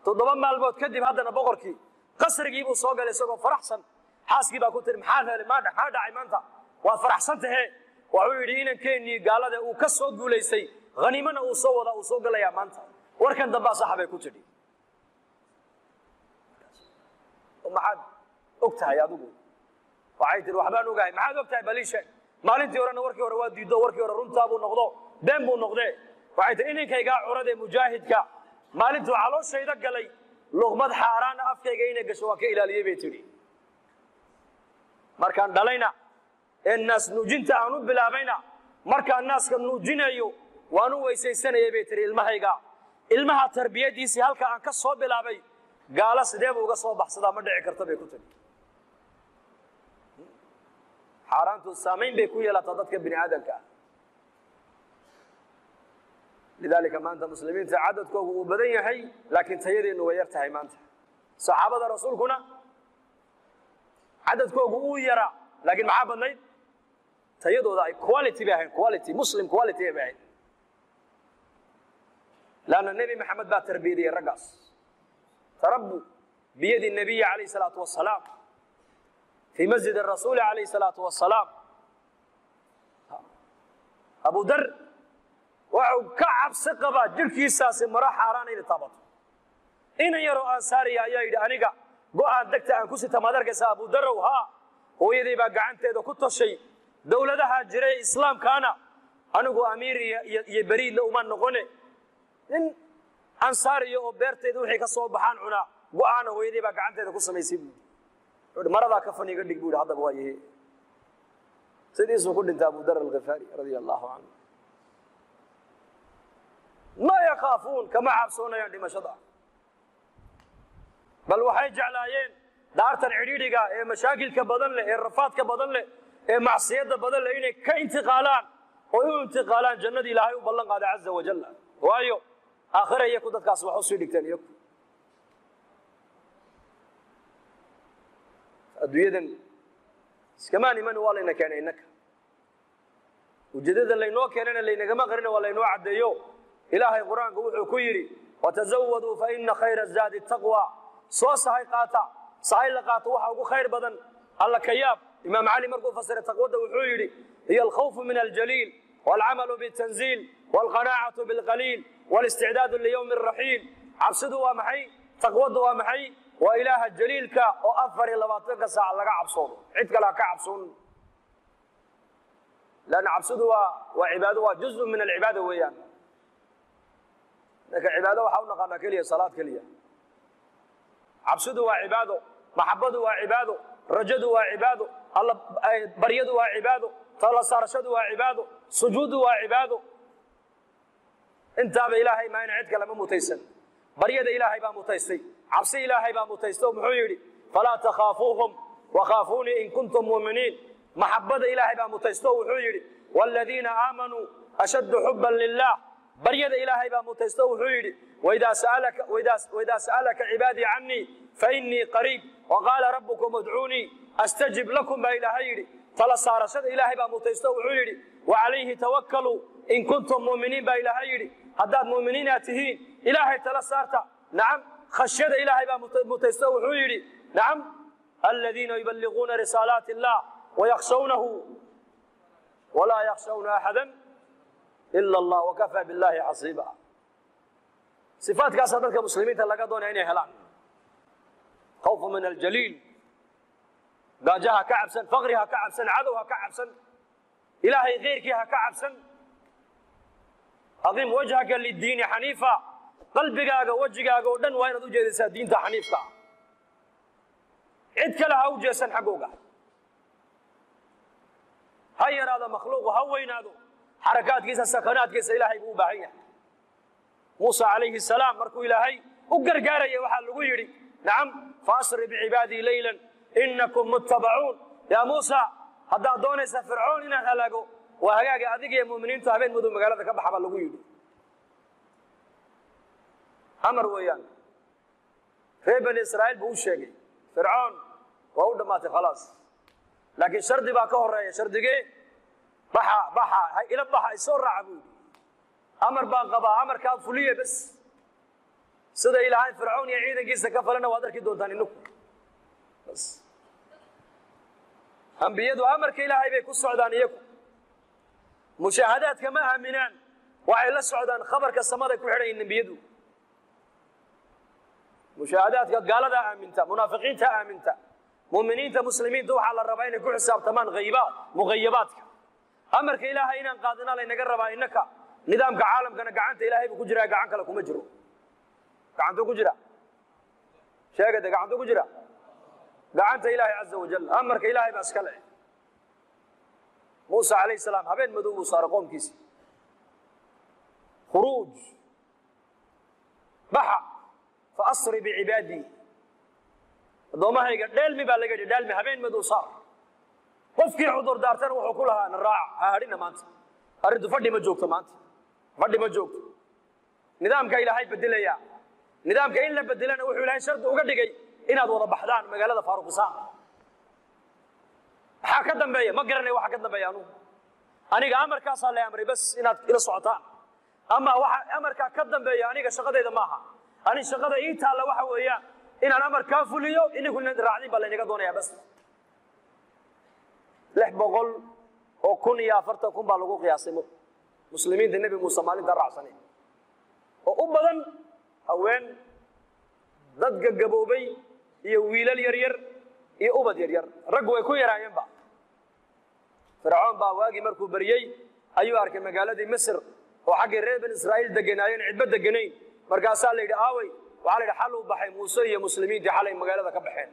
7 maalmood kadib haddana boqorkii qasrigii buu soo galay isagoo faraxsan xaaskii baa ku tiri maxaa helay maxaa dhacay maanta waa faraxsan tahay wuxuu yidhi inankeenii gaalada uu ka soo guulaystay haniimana uu soo wada uu soo galayaa maanta warkan dambaa saxa bay ku tidhi maxaad og tahay adigu waxay tiri waxbaan ogahay maxaad og tahay balii sheeg maalintii horena warkii hore waa diido warkii hore runtaa buu noqdo been buu noqdee waxay tiri inankaygaa curadee mujaahidka maalintuu calooshayda galay luqmad xaaraana afkayga inay gasho waa ka ilaaliyey bay tidhi markaan dhalayna ee naas nuujinta aan u bilaabayna markaan naaska nuujinayo waan u weysaysanayay bay tidhi ilmahayga ilmaha tarbiyadiisii halka aan ka soo bilaabay gaala sidee buu uga soo baxsadaa ma dhici karta bay ku tidhi xaaraantu saamayn bay ku yeelataa dadka bini aadamka ah lidaalika maanta muslimiinta cadadkoogu uu badan yahay laakiin tayadeennu way yar tahay maanta saxaabada rasuulkuna cadadkoogu uu yaraa laakiin maxaa badnayd tayadooda ay quality bay ahayd quality muslim quality bay ahayd laanna nebi maxamed baa tarbiyadiyey raggaas tarabbu biyadi nabiyi calayhi salaatu wasalaam fii masjid rasuuli calayhi salaatu wasalaam abu dar wuxuu ka cabsi qabaa jirkiisaasi maro xaaraan inay taabato inan yaroo ansaariya ayaa yidhi aniga go'aan degta aan ku sita maad arkaysa abu darow haa hooyadii baa gacanteeda ku toshay dowladaha jiray islaamkaana anigu amiir iyo beriidna uma noqone in ansaariya oo beerteeda wixii ka soo baxaan cunaa go'aana hooyadii baa gacanteeda ku samaysay buu yidhi maradaa kafan iga dhig buu yidhi haddaba waa yahe sidiisuu ku dhintay abu dar alghifaari radia allahu canhu ma yakhaafuun kama cabsoonayaan dhimashada bal waxay jeclaayeen daartan cidhiidhiga ee mashaakilka badan leh ee rafaadka badan leh ee macsiyadda badan leh inay ka intiqaalaan oo u intiqaalaan jannadii ilaahay u ballan qaaday caza wajalla waayo aakhira iyaku dadkaas wax u sii dhigteen iyaku adduunyadan iskamaan iman waa layna keenay innaka ujeedada laynoo keenana laynagama qarina waa laynoo caddeeyo ilaahay qur-aanku wuxuu ku yidhi watazawaduu fa ina khayra zaadi taqwa soo sahay qaata sahay la qaato waxa ugu khayr badan alla ka yaab imaam cali markuu fasiray taqwadda wuxuu yidhi hiya alkhawfu min aljaliil waalcamalu bitanziil waalqanaacatu bilqaliil والاستعداد ليوم الرحيل عبسده ومحي تقوده ومحي وإله الجليل كا وأفر لباتك ساعة لقى عبصون عدك لا كعبصون لأن عبسده وعباده جزء من العبادة ويان لك عباده وحاولنا قلنا كلية صلاة كلية عبسده وعباده محبته وعباده رجده وعباده الله بريده وعباده طال سارشده وعباده سجوده وعباده intaaba ilaahay ma ina cid kale ma mutaysan baryada ilaahay baa mutaystay cabsi ilaahay baa mutaysto muxuu yidhi falaa takhaafuuhum wakhaafuunii in kuntum mu'miniin maxabbada ilaahay baa mutaysto wuxuu yidhi waaladiina aamanuu ashaddu xubban lilah baryada ilaahay baa mutaysto wuxuu yidhi waidaa sa'alaka cibaadii cannii fainii qariib waqaala rabbukum udcuunii astajib lakum baa ilaahay yidhi tala saarashada ilaahay baa mutaysto wuxuu yidhi wacalayhi tawakkaluu in kuntum mu'miniin baa ilaahay yidhi haddaad mu'miniinaad tihiin ilaahay tala saarta nacam khashyada ilaahay baa mutaysto wuxuu yidhi nacam aladiina yuballiquuna risaalaati illah wayakhshawnahu walaa yakhshawna axadan ila allah wakafaa billahi xasiiba sifaadkaasaa dadka muslimiinta laga doonaya inay helaan khawfu min aljaliil gaajo ha ka cabsan faqri ha ka cabsan cadow ha ka cabsan ilaahay keyrkii ha ka cabsan adim wajhaka liddiini xaniifa qalbigaaga wejigaaga oo dhan waa inaad u jeedaysaa diinta xaniifka cid kale ha u jeesan xaggooga ha yaraado makhluuqu ha weynaado xarakaadkiisa sakanaadkiisa ilaahay buu u baahan yahay muusa calayhi salaam markuu ilaahay u gargaaraya waxaa lagu yidhi nacam faasri bicibaadii leylan inakum muttabacuun yaa muusa haddaad doonaysa fircoon inaan halaago waa hagaaga adiga iyo mu'miniintu habeen madow magaalada ka baxa baa lagu yidhi amar weeyaan reer bani israa'iil buu u sheegay fircoon waa u dhammaatay khalaas laakiin shardi baa ka horeeya shardigee baxa ila baxa isoo raaca buu yidhi amar baan qabaa amarkaa fuliye bas sida ilaahay fircoon iyo ciidankiisa ka falana waad arki doontaan inaku bas ambiyadu amarka ilaahay bay ku socdaan iyagu mushaahadaadka ma aaminaan waxay la socdaan khabarka samaday ku xidhan yihiin nabiyadu mushaahadaadka gaaladaa aaminta munaafiqiinta aaminta mu'miniinta muslimiinta waxaa la rabaa inay ku xisaabtamaan muqayabaadka amarka ilaahay inaan qaadina laynaga rabaa innaka nidaamka caalamkana gacanta ilaahay buu ku jiraa gacan kale kuma jiro gacantuu ku jira sheegade gacantuu ku jira gacanta ilaahay caza wajal amarka ilaahay baa iska leh muusa calayhi salaam habeen madow buu saaray qoomkiisii khuruuj baxa fa asri bicibaadii addoommahayga dheelmi baa laga yidhi dheelmi habeen madow saar qofkii cudur daartana wuxuu ku lahaa na raaca ha hadhina maanta arrintu fadhi ma joogto maanta fadhi ma joogto nidaamka ilaahay bedelayaa nidaamka in la bedelana wuxuu ilaahay shardi uga dhigay inaad wada baxdaan magaalada faaruqisaan maxaa ka dambeeya ma garanay waxa ka dambeeya aniga amarkaasaa la amray bas inaad ila socotaan ama waxa amarkaa ka dambeeya aniga shaqadayda maaha ani shaqada ii taalla waxa weeyaan inaan amarkaa fuliyo inaguna raacdin baa laynaga doonayaa bas 640,000 baa lagu qiyaasay muslimiinta nebi muuse maalinta raacsanay oo u badan haween dad gagaboobay iyo wiilal yaryar iyo ubad yaryar raggu way ku yaraayeenba fircoon baa waagii markuu baryey ayuu arkay magaaladii misr oo xaggii reer bani israa'iil deganaayeen cidba deganayn markaasaa la yidhi aawey waxaa la yidhi xal u baxay muuse iyo muslimiintii xalay magaalada ka baxeen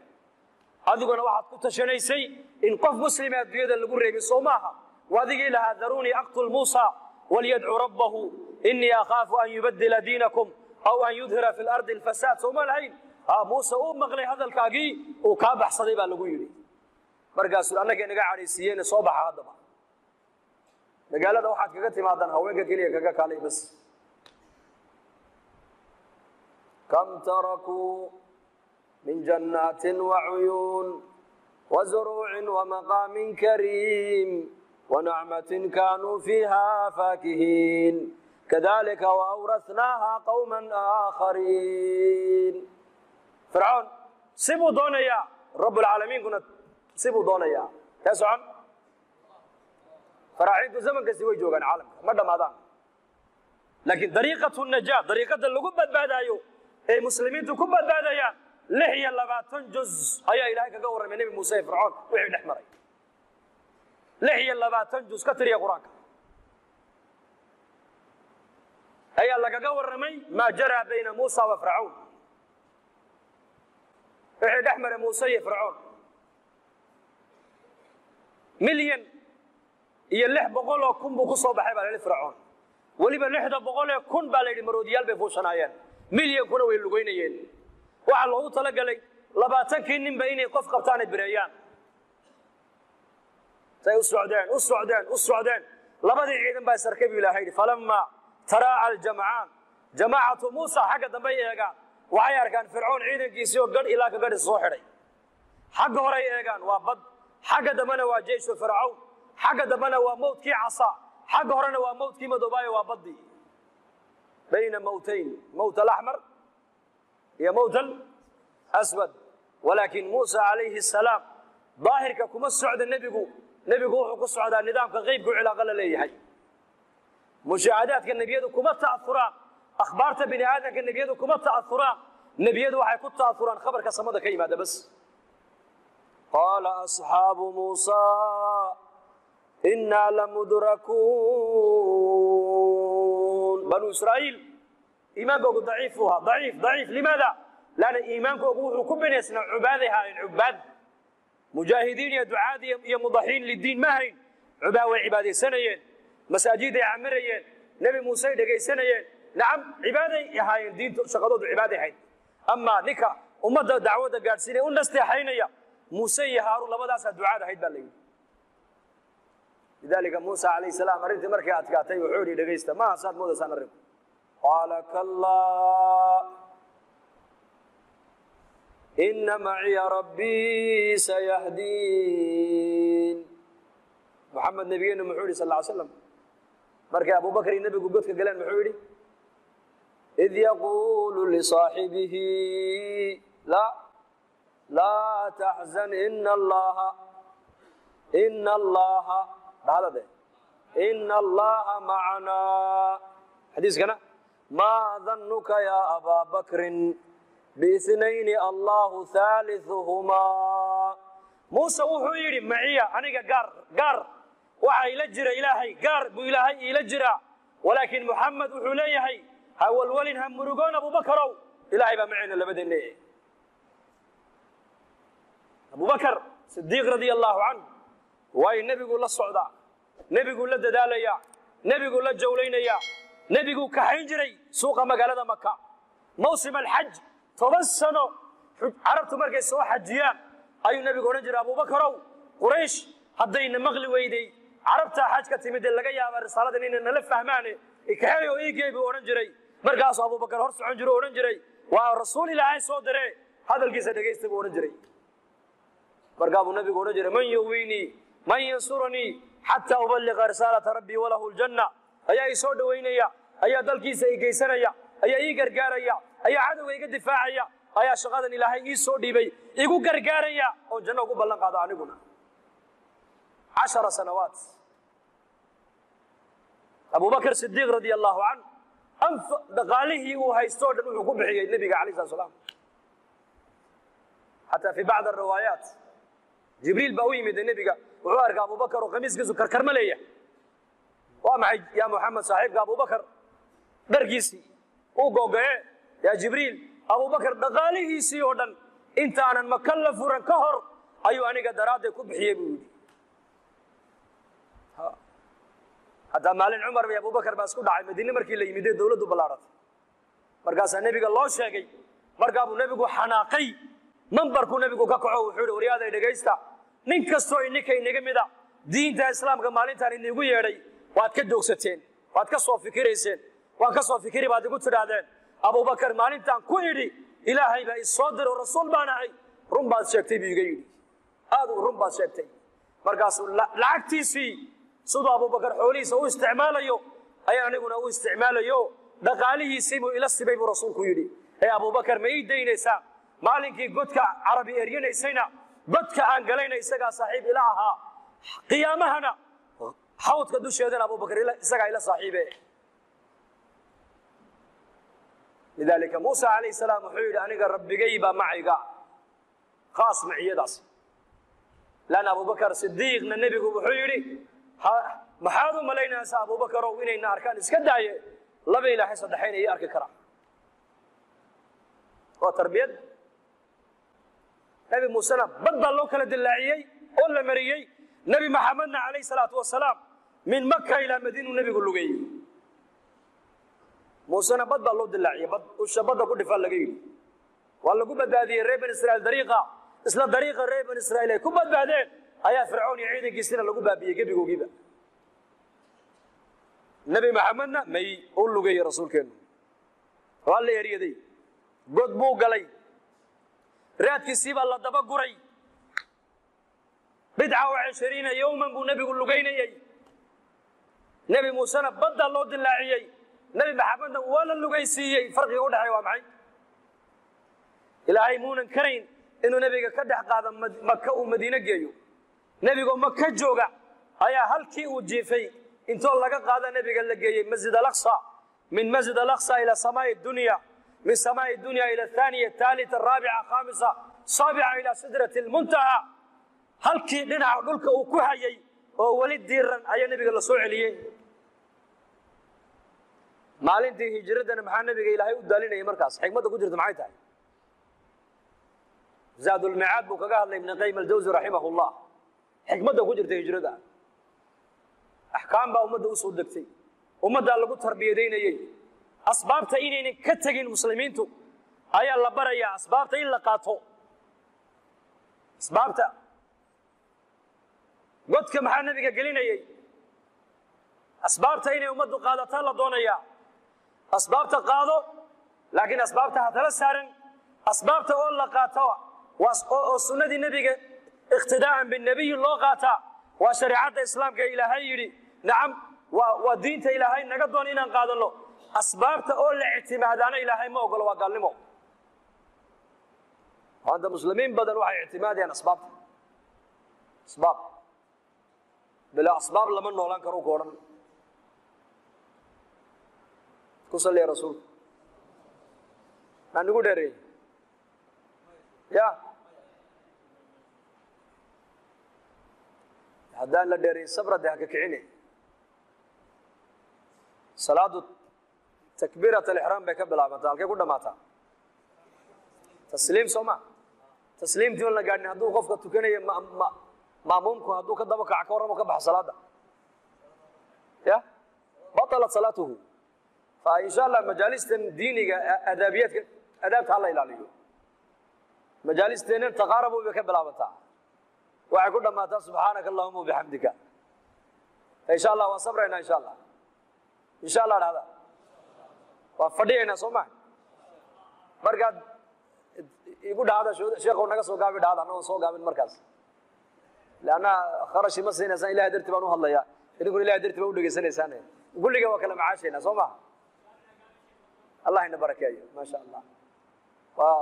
adiguna waxaad ku tashanaysay in qof muslima adduunyada lagu reebin soo maaha waadigii lahaa daruunii aqtul muusa walyadcuu rabbahu inii akhaafu an yubaddila diinakum aw an yudhira fi lardi alfasaad sooma lahayn muuse uu maqlay hadalkaagii uu kaa baxsaday baa lagu yidhi markaasuu annaga inaga cadhaysiiyeen soo baxa haddaba magaalada waxaad kaga timaadaan haweenka keliya kaga kaalay bas kam tarakuu min jannaatin wacuyuun wazuruucin wamaqaamin kariim wanacmatin kaanuu fiiha faakihiin kadalika waawrathnaaha qawman aakhariin fircoon sibuu doonayaa rabbulcaalamiinkuna sibuu doonayaa kee socon faraaciintu zaman kasti way joogaan caalamka ma dhammaadaan laakiin dariiqatu najaa dariiqada lagu badbaadaayo ee muslimiintu ku badbaadayaan 26 juz ayaa ilaahay kaga warramay nebi muuse fircoon wixii dhex maray 26 juz ka tiriya qur-aanka ayaa lagaga warramay maa jaraa bayna muusa wa fircawn wixii dhex maray muuse iyo fircoon 1,600,000 buu ku soo baxay baa la fircoon waliba 600,000 baa la yidhi maroodiyaal bay fuushanaayeen milyankuna way lugeynayeen waxa loogu talagalay 20 ninba inay qof qabtaan ay bireeyaan say u socdeen labadii ciidan baa sarkab ilaahay falamma taraa al-jam'aan jamaacatu Muusa xagga dambe eegaan waxay arkaan fircoon ciidankiisii oo gadh ilaa ka gadh soo xidhay xagga hore eegaan waa bad xagga dambena waa jeesho fircoon xagga dambena waa mawdkii casa xagga horena waa mawdkii madoobaay waa badii bayna mawtayn mawt al-ahmar ya mawt al-aswad walakin Muusa alayhi salam ظاهرك كما سعد نبيgu wuxuu ku socdaa nidaamka qaybku cilaaqa la leeyahay mushaahadaadka nabiyadu kuma ta'athuraan akhbaarta bini aadamka nabiyadu kuma ta'athuraan nabiyadu waxay ku ta'athuraan khabarka samada ka yimaada bas qala ashabu Musa inna lamudrakun banu Israa'iil iimaankoodu ضعيف لماذا لأن iimaankoodu wuxuu ku binaysnaa cibaadaha cibaad مجاهدين يا دعاة يا مضحين للدين ماهرين عباوة عبادة سنين مساجد عمرين نبي موسى دقي سنين نعم عبادة يا هاي الدين شغلوا عبادة هاي أما نكا ومدى دعوة قارسين ونستحينا يا موسى هارون لما داس الدعاء هاي بالله لذلك موسى عليه السلام أريد مركي أتكاتي وحوري دقيسته ما صار موسى سنرم قال كلا إن معي ربي سيهدين محمد نبينا محوري صلى الله عليه وسلم مركي أبو بكر النبي قلت قلان محوري إذ يقول لصاحبه لا تحزن إن الله معنا حديث كنا ما ظنك يا أبا بكر باثنين الله ثالثهما موسى وحيري معي أنا قار وحي لجر إلهي قار بإلهي إلجر ولكن محمد وحليه هو الولين هم مرقون أبو بكر إلهي بمعين لبدن ليه أبو بكر صديق رضي الله عنه واي النبي يقول للصعداء نبي يقول للددالية نبي يقول للجولينية نبي يقول كحنجري سوق مقالة مكة موسم الحج توسنوا عربت مركز سوا حجيان أيو النبي قرن جرى أبو بكر قريش هدين مغلي ويدي عربت حاج كتيمد اللقيا والرسالة إن نلف فهماني إكحيو إيجي بقرن جري مركز أبو بكر هرس عنجرو قرن جري ورسول الله صدره هذا القصة دقيست بقرن جري مركز النبي قرن جري من يويني من ينصرني حتى أبلغ رسالة ربي وله الجنة أيا يسود وينيا أيا دلكيس إيجيسنيا أيا إيجرجاريا أيا عدو إيجدفاعيا أيا شغادا إلهي يسود يبي إيجو جرجاريا أو جنة قبلنا قاضي عنقنا 10 سنوات أبو بكر الصديق رضي الله عنه أنف دقاله وهيستود وحكم بحي النبي عليه الصلاة والسلام حتى في بعض الروايات جبريل بأوي من النبي وعارك أبو بكر وقميص قزو كرملية ومعي يا محمد صاحب أبو بكر درقيسي وقوقع يا جبريل أبو بكر دقاله سيودا انت أنا مكلف ورنكهر أيو أني قدراتي كبحي بودي حتى مالين عمر يا أبو بكر باسكو دعي مدينة مركي اللي يمدي دولة بلارت مركز النبي الله شاقي مركز النبي حناقي منبركو النبي كاكعو وحوري ورياضة دقيستا ننكستو إنك إنك دين تا إسلام كمالين تاني نيقو يري واد كدوكستين واد كسو فكريسين واد كسو فكري بعد قلت رادين أبو بكر مالين تان كويري إلهي بأي صدر والرسول بانعي رمبات شاكتي بيقيري هذا رمبات شاكتي مركز لعكتيسي صدو أبو بكر حوليس هو استعماله أي أنا قلنا هو استعماله دقاله يسيبه إلى السبيب رسول كويري أي أبو بكر ما يدين إسا مالك قدك عربي إريان إسينا قدك أنقلين إساقا صاحب إلهها قيامهنا حوت كدوش يدين أبو بكر إساقا إلى صاحبه لذلك موسى عليه السلام حيود أنك ربي قيبا معي خاص معي داس لأن أبو بكر صديق النبي بحيوري محاذو ملينا أسا أبو بكر وإنينا أركان إسكداية لبي إلى حسد حين يأرك كرام وتربية نبي موسى بدل لو كلا دلاعيي ولا مريي نبي محمدنا عليه الصلاة والسلام من مكة إلى مدينة النبي قل له muusena bad baa loo dilaaciyay bad usha badda ku dhifan laga yidhi waa lagu badbaadiyey reer bani israa'iil dariiqa isla dariiqa reer bani israa'iil ay ku badbaadeen ayaa fircoon iyo ciidankiisina lagu baabiyey gebigoogiiba nebi maxamedna may u lugeeyey rasuulkeennu waa la eryaday god buu galay raadkiisii baa la daba guray 29 yawman buu nebigu lugaynayey nebi muusena badda loo dilaaciyey nebi maxamedna waa la lugaysiiyey farqiga u dhexeeya waa maxay ilaahay muunan karayn inuu nebiga ka dhex qaado maka uu madiine geeyo nebigoo maka jooga ayaa halkii uu jiifay intoo laga qaada nebiga la geeyey masjid alaqsa min masjid alaqsa ila samaa'i dunya min samaa'i dunya ila thaniya thalitha rabi'a khamisa sabi'a ila sidrati almuntaha halkii dhinaca dhulka uu ku hayay oo wali diiran ayaa nebiga la soo celiyey maalintii hijradana maxaa nebiga ilaahay u daalinayay markaas xikmadda ku jirta maxay tahay zaadul mi'aad buu kaga hadlay ibn qayyim al-jawzi rahimahullah xikmadda ku jirta hijrada axkaam baa ummadda u soo degtay ummaddaa lagu tarbiyadeynayey asbaabta inaynan ka tegin muslimiintu ayaa la barayaa asbaabta in la qaato asbaabta godka maxaa nebiga gelinayey asbaabta inay ummaddu qaadataa la doonayaa asbaabta qaado laakiin asbaabta ha tala saaran asbaabta oo la qaato oo sunnadii nebiga iqtidaa'an binnabiyi loo qaataa waa shariicadda islaamka ilaahay yidhi nacam waa diinta ilaahay naga doon inaan qaadanno asbaabta oo la ictimaadaana ilaahay ma ogolo waa gaalnimo hadda muslimiin badan waxay ictimaadayaan asbaabta asbaab bilaa asbaab lama noolaan karo ku odhan ku salliya rasuulka maa nigu dheereeyey ya haddaan la dheereyn sabra dee ha ka kicine salaadu takbiirat alixraam bay ka bilaabantaa halkay ku dhammaataa tasliim soo ma tasliimtii on la gaadhin hadduu qofka tukanayo maamuumku hadduu ka daba kaca ka warramo ka baxo salaada ya batalat salaatuhu fa insha allah majaalistan diiniga adaabiyaadka adaabta ha la ilaaliyo majaalisteennan taqaarabu bay ka bilaabantaa waxay ku dhammaataa subxaanaka allahuma wabixamdika insha allah waan sabraynaa insha allah dhahda waan fadhiyaynaa soo maa markaad igu dhahda sheekhow naga soo gaabi dhahda annagoon soo gaabin markaas leanna kharashi ma siinaysaan ilahay darti baan u hadlayaa idinkuna ilahay darti baa u dhegaysanaysaan kulliga waa kala macaashaynaa soo maha allah ina barakeeyo maasha allah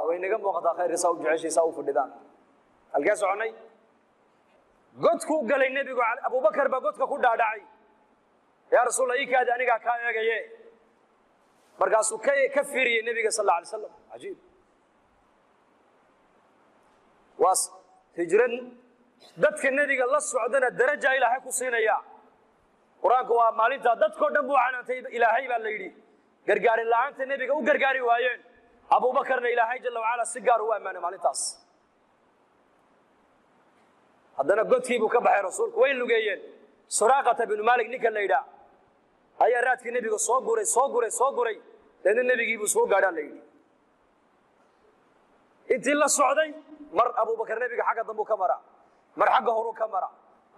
way naga muuqataa khayrka saa u jeceshay saa u fadhidaan halkee soconnay godkuu galay nebigu abubakar baa godka ku dhaadhacay yaa rasuul ii kaadi anigaa kaa eegaye markaasuu ka fiiriyey nebiga sal alla alay slam cajiib waa hijran dadka nebiga la socdana daraja ilaahay ku siinaya qur-aanku waa maalintaa dadkoo dhan buu canaantay ilaahay baa la yidhi gargaarin la'aanta nebiga u gargaari waayeen abubakarna ilaahay jala wacala si gaar u ammaanay maalintaas haddana godkii buu ka baxay rasuulku way lugeeyeen suraaqata binu maalik ninka la yidhaa ayaa raadkii nebiga soo guray deedna nebigii buu soo gaadhaa la yidhi intii la socday mar abubakar nebiga xagga dambuu ka mara mar xagga horuu ka mara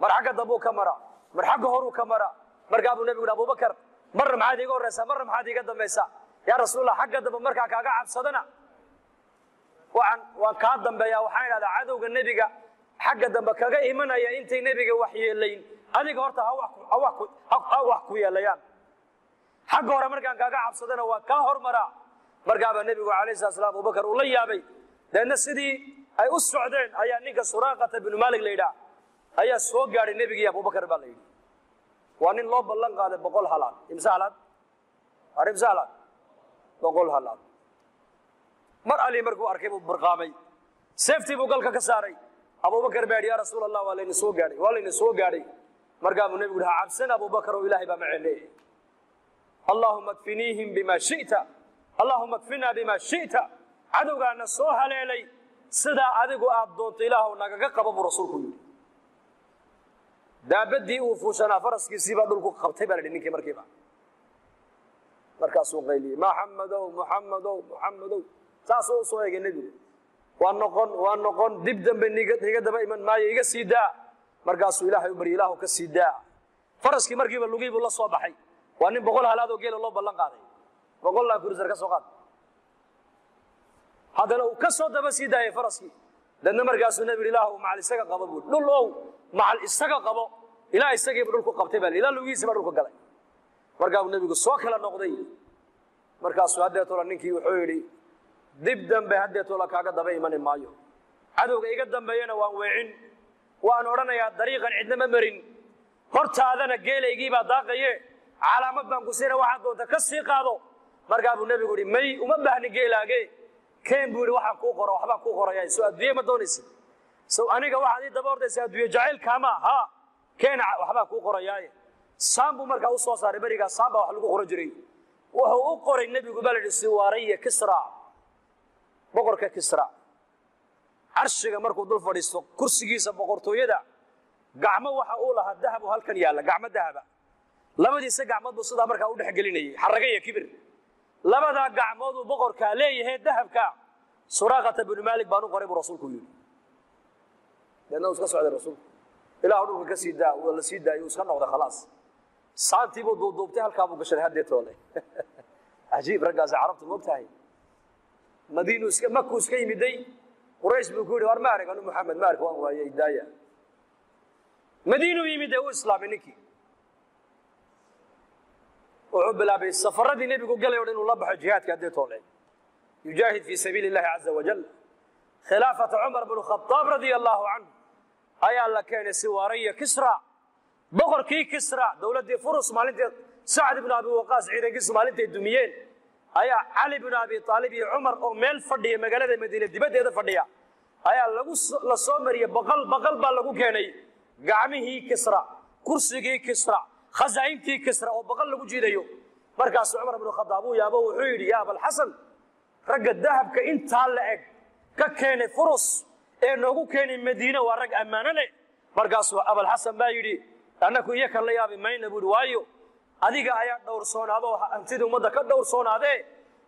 mar xagga dambuu ka mara mar xagga horuu ka mara markaa buu nebigu yidhi abubakar marna maxaad iiga horraysaa marna maxaad iiga dambaysaa yaa rasuulallah xagga dambe markaa kaaga cabsadana waan kaa dambeeyaa waxaan idhahdaa cadowga nebiga xagga dambe kaga imanaya intay nebiga wax yeelayn adiga horta ha wax ku yeelayaan xagga hore markaan kaaga cabsadana waa kaa hormaraa markaabaa nebigu alayh salat slam abubakar uu la yaabay deedna sidii ay u socdeen ayaa ninka suraaqata binu maalik la yidhaah ayaa soo gaadhay nebigii abubakar baa la yidhi waa nin loo ballan qaaday 100 halaad imse halaad imse halaad 100 halaad mar ali markuu arkay buu burqaamay seeftii buu galka ka saaray abubakar baa yidhi yaa rasuul allah waa layna soo gaadhay markaa buu nebigu yidhi ha cabsan abubakar oo ilaahay baa macene allahuma kfiniihim bima shi'ta allahuma kfinaa bima shi'ta cadowgaana soo haleelay sidaa adigu aad doonto ilaahu nagaga qaba buu rasuulku yidhi daabadii uu fuushanaa faraskiisii baa dhulku qabtay baa la yidhi ninkii markiiba markaasuu qayliyey maxamadow muxamadow muxamadow saasuu soo eegay nebigu waa noqon dib dambe niga daba iman maayo iga sii daa markaasuu ilaahay u baryay ilaahu ka sii daa faraskii markiiba lugiibuu la soo baxay waa nin 100 halaad oo geela loo ballan qaaday 100 laa kursar ka soo qaad haddana uu ka soo daba sii daayay faraskii dadna markaasuu nebigu ilaahu macal isaga qabo buu dhul ow macal isaga qabo ilaa isagiiba dhulku qabtay baa ilaa lugihiisiba dhulka galay markaa uu nebigu soo kala noqday markaasuu haddeetoola ninkii wuxuu yidhi dib dambe haddeetoola kaaga daba imani maayo cadowga iga dambeeyana waan weecin waan odhanayaa dariiqan cidna ma marin hortaadana geelaygiibaa daaqaye calaamad baan ku siina waxaad doonta ka sii qaado markaa buu nebigu yidhi may uma baahni geelaage keen buu yidhi waxaan kuu qoro waxbaan kuu qorayaa soo adduunye ma doonaysid sow aniga waxaad ii daba ordaysa adduunye jacaylkaama haa keen waxbaan kuu qorayaaye saan buu markaa u soo saaray berigaa saan baa wax lagu qoran jiray wuxuu u qoray nebigu baa la yidhi siwaaraya kisra boqorka kisra carshiga markuu dul fadhiisto kursigiisa boqortooyada gacmo waxa uu lahaa dahab oo halkan yaalla gacmo dahaba labadiisa gacmood buu sidaa markaa u dhex gelinayay xaraga iyo kibir labadaa gacmood uu boqorkaa leeyahay dahabka suraaqata binu maalik baan u qoray buu rasuulku yidhi deedna uu iska socday rasuulku ilaahu dhulka ka sii daa waa la sii daayay uu iska noqday khalaas saantii buu duuduubtay halkaa buu gashaday haddeetoole cajiib raggaasi carabtu moogtahay madiinu makuu iska yimiday quraysh buu ku yidhi war ma arag anu maxamed ma arag waan waayey daaya madiinuu yimid ee u islaamay ninkii wuxuu bilaabay safaradii nebigu galay o dhan inuu la baxo jihaadka haddeetoole yujaahid fii sabiili illahi caza wajal khilaafata cumar bnu khadaab radia allahu canhu ayaa la keenay siwaaraya kisra boqorkii kisra dowladdii furus maalintii sacd ibnu abi waqaas ciidankiisu maalintay dumiyeen ayaa cali bnu abi aalib iyo cumar oo meel fadhiya magaalada madiine dibaddeeda fadhiya ayaa la soo mariyey baqal baa lagu keenay gacmihii kisra kursigii kisra khasaa'intii kisra oo baqal lagu jiidayo markaasuu cumar bnu khadaab uu yaabo wuxuu yidhi yaa abalxasan ragga dahabka intaa la eg ka keenay furus ee noogu keenay madiine waa rag ammaano leh markaasuu abalxasan baa yidhi annaku iyo kan la yaabi mayna buuhi waayo adiga ayaa dhowrsoonaado hantida ummadda ka dhowrsoonaadee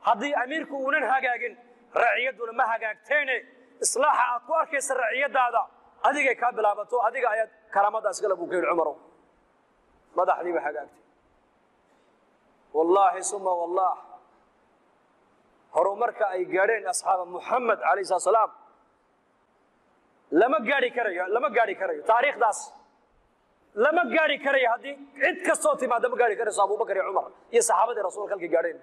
haddii amiirku uunan hagaagin raciyadduna ma hagaagteene islaaxa aad ku arkaysa raciyadaada adigay kaa bilaabato adiga ayaad karaamadaas kale buu ka yidhi cumarow madaxdiiba hagaagtay wallaahi suma wallaah horumarka ay gaadheen asxaaba muxamed calayhi salatu salaam lama gaadhi karayo taariikhdaas lama gaadhi karayo haddii cid kastoo timaada ma gaadhi karayso abubakar iyo cumar iyo saxaabadii rasuulka halkay gaadheen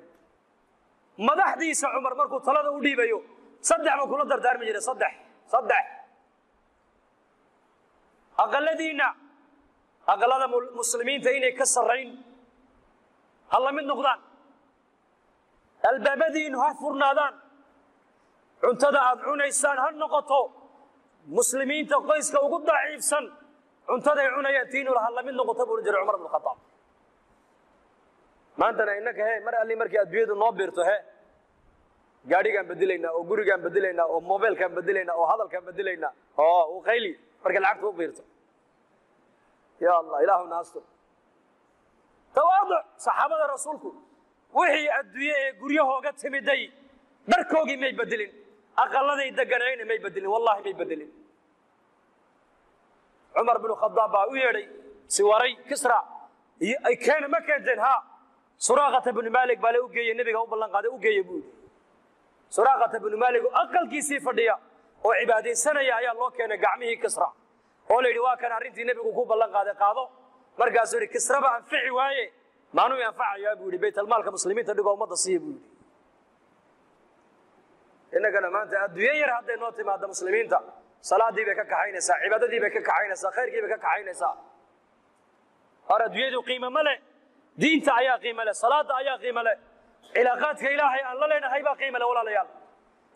madaxdiisa cumar markuu talada u dhiibayo 3 buu kula dardaarmi jiray 3 aqalada muslimiinta inay ka sarrayn ha la mid noqdaan albaabadiinu ha furnaadaan cuntada aad cunaysaan ha noqoto muslimiinta qoyska ugu daciifsan cuntaday cunayaan tiinula ha la mid noqoto buu jiray cumar ibnu khadaab maantana innaka mar alli markii adduunyadu noo biirto gaadhigaan bedelaynaa oo gurigaan bedelaynaa oo mobeelkaan bedelaynaa oo hadalkaan bedelaynaa oo qayli markay lacagta u biirto ya allah ilaahu naastur tawaaduc saxaabada rasuulku wixii adduunye ee guryahooga timiday dharkoogii may bedelin aqaladay deganayna may bedelin wallahi may bedelin cumar bnu khadaab baa u yeedhay siwaray kisra ay keena ma keenteen suraaqata bnu maalik baa le u geeyey nebiga u ballan qaaday u geeye buu yidhi suraaqata bnu maalik oo aqalkiisii fadhiya oo cibaadaysanaya ayaa loo keenay gacmihii kisra oo la yidhi waa kan arrintii nebigu ku ballan qaaday qaado markaasuu yidhi kisraba anfici waaye maanuu anfacayaa buu yidhi baytalmaalka muslimiinta dhigoo ummadda siiya buu yidhi innagana maanta adduunye yar hadday noo timaado muslimiinta salaadii bay ka kaxaynaysaa cibaadadii bay ka kaxaynaysaa khayrkii bay ka kaxaynaysaa hor adduunyadu qiimo ma leh diinta ayaa qiimo leh salaada ayaa qiimo leh cilaaqaadka ilaahay aan la leenahay baa qiimo leh walaalayaal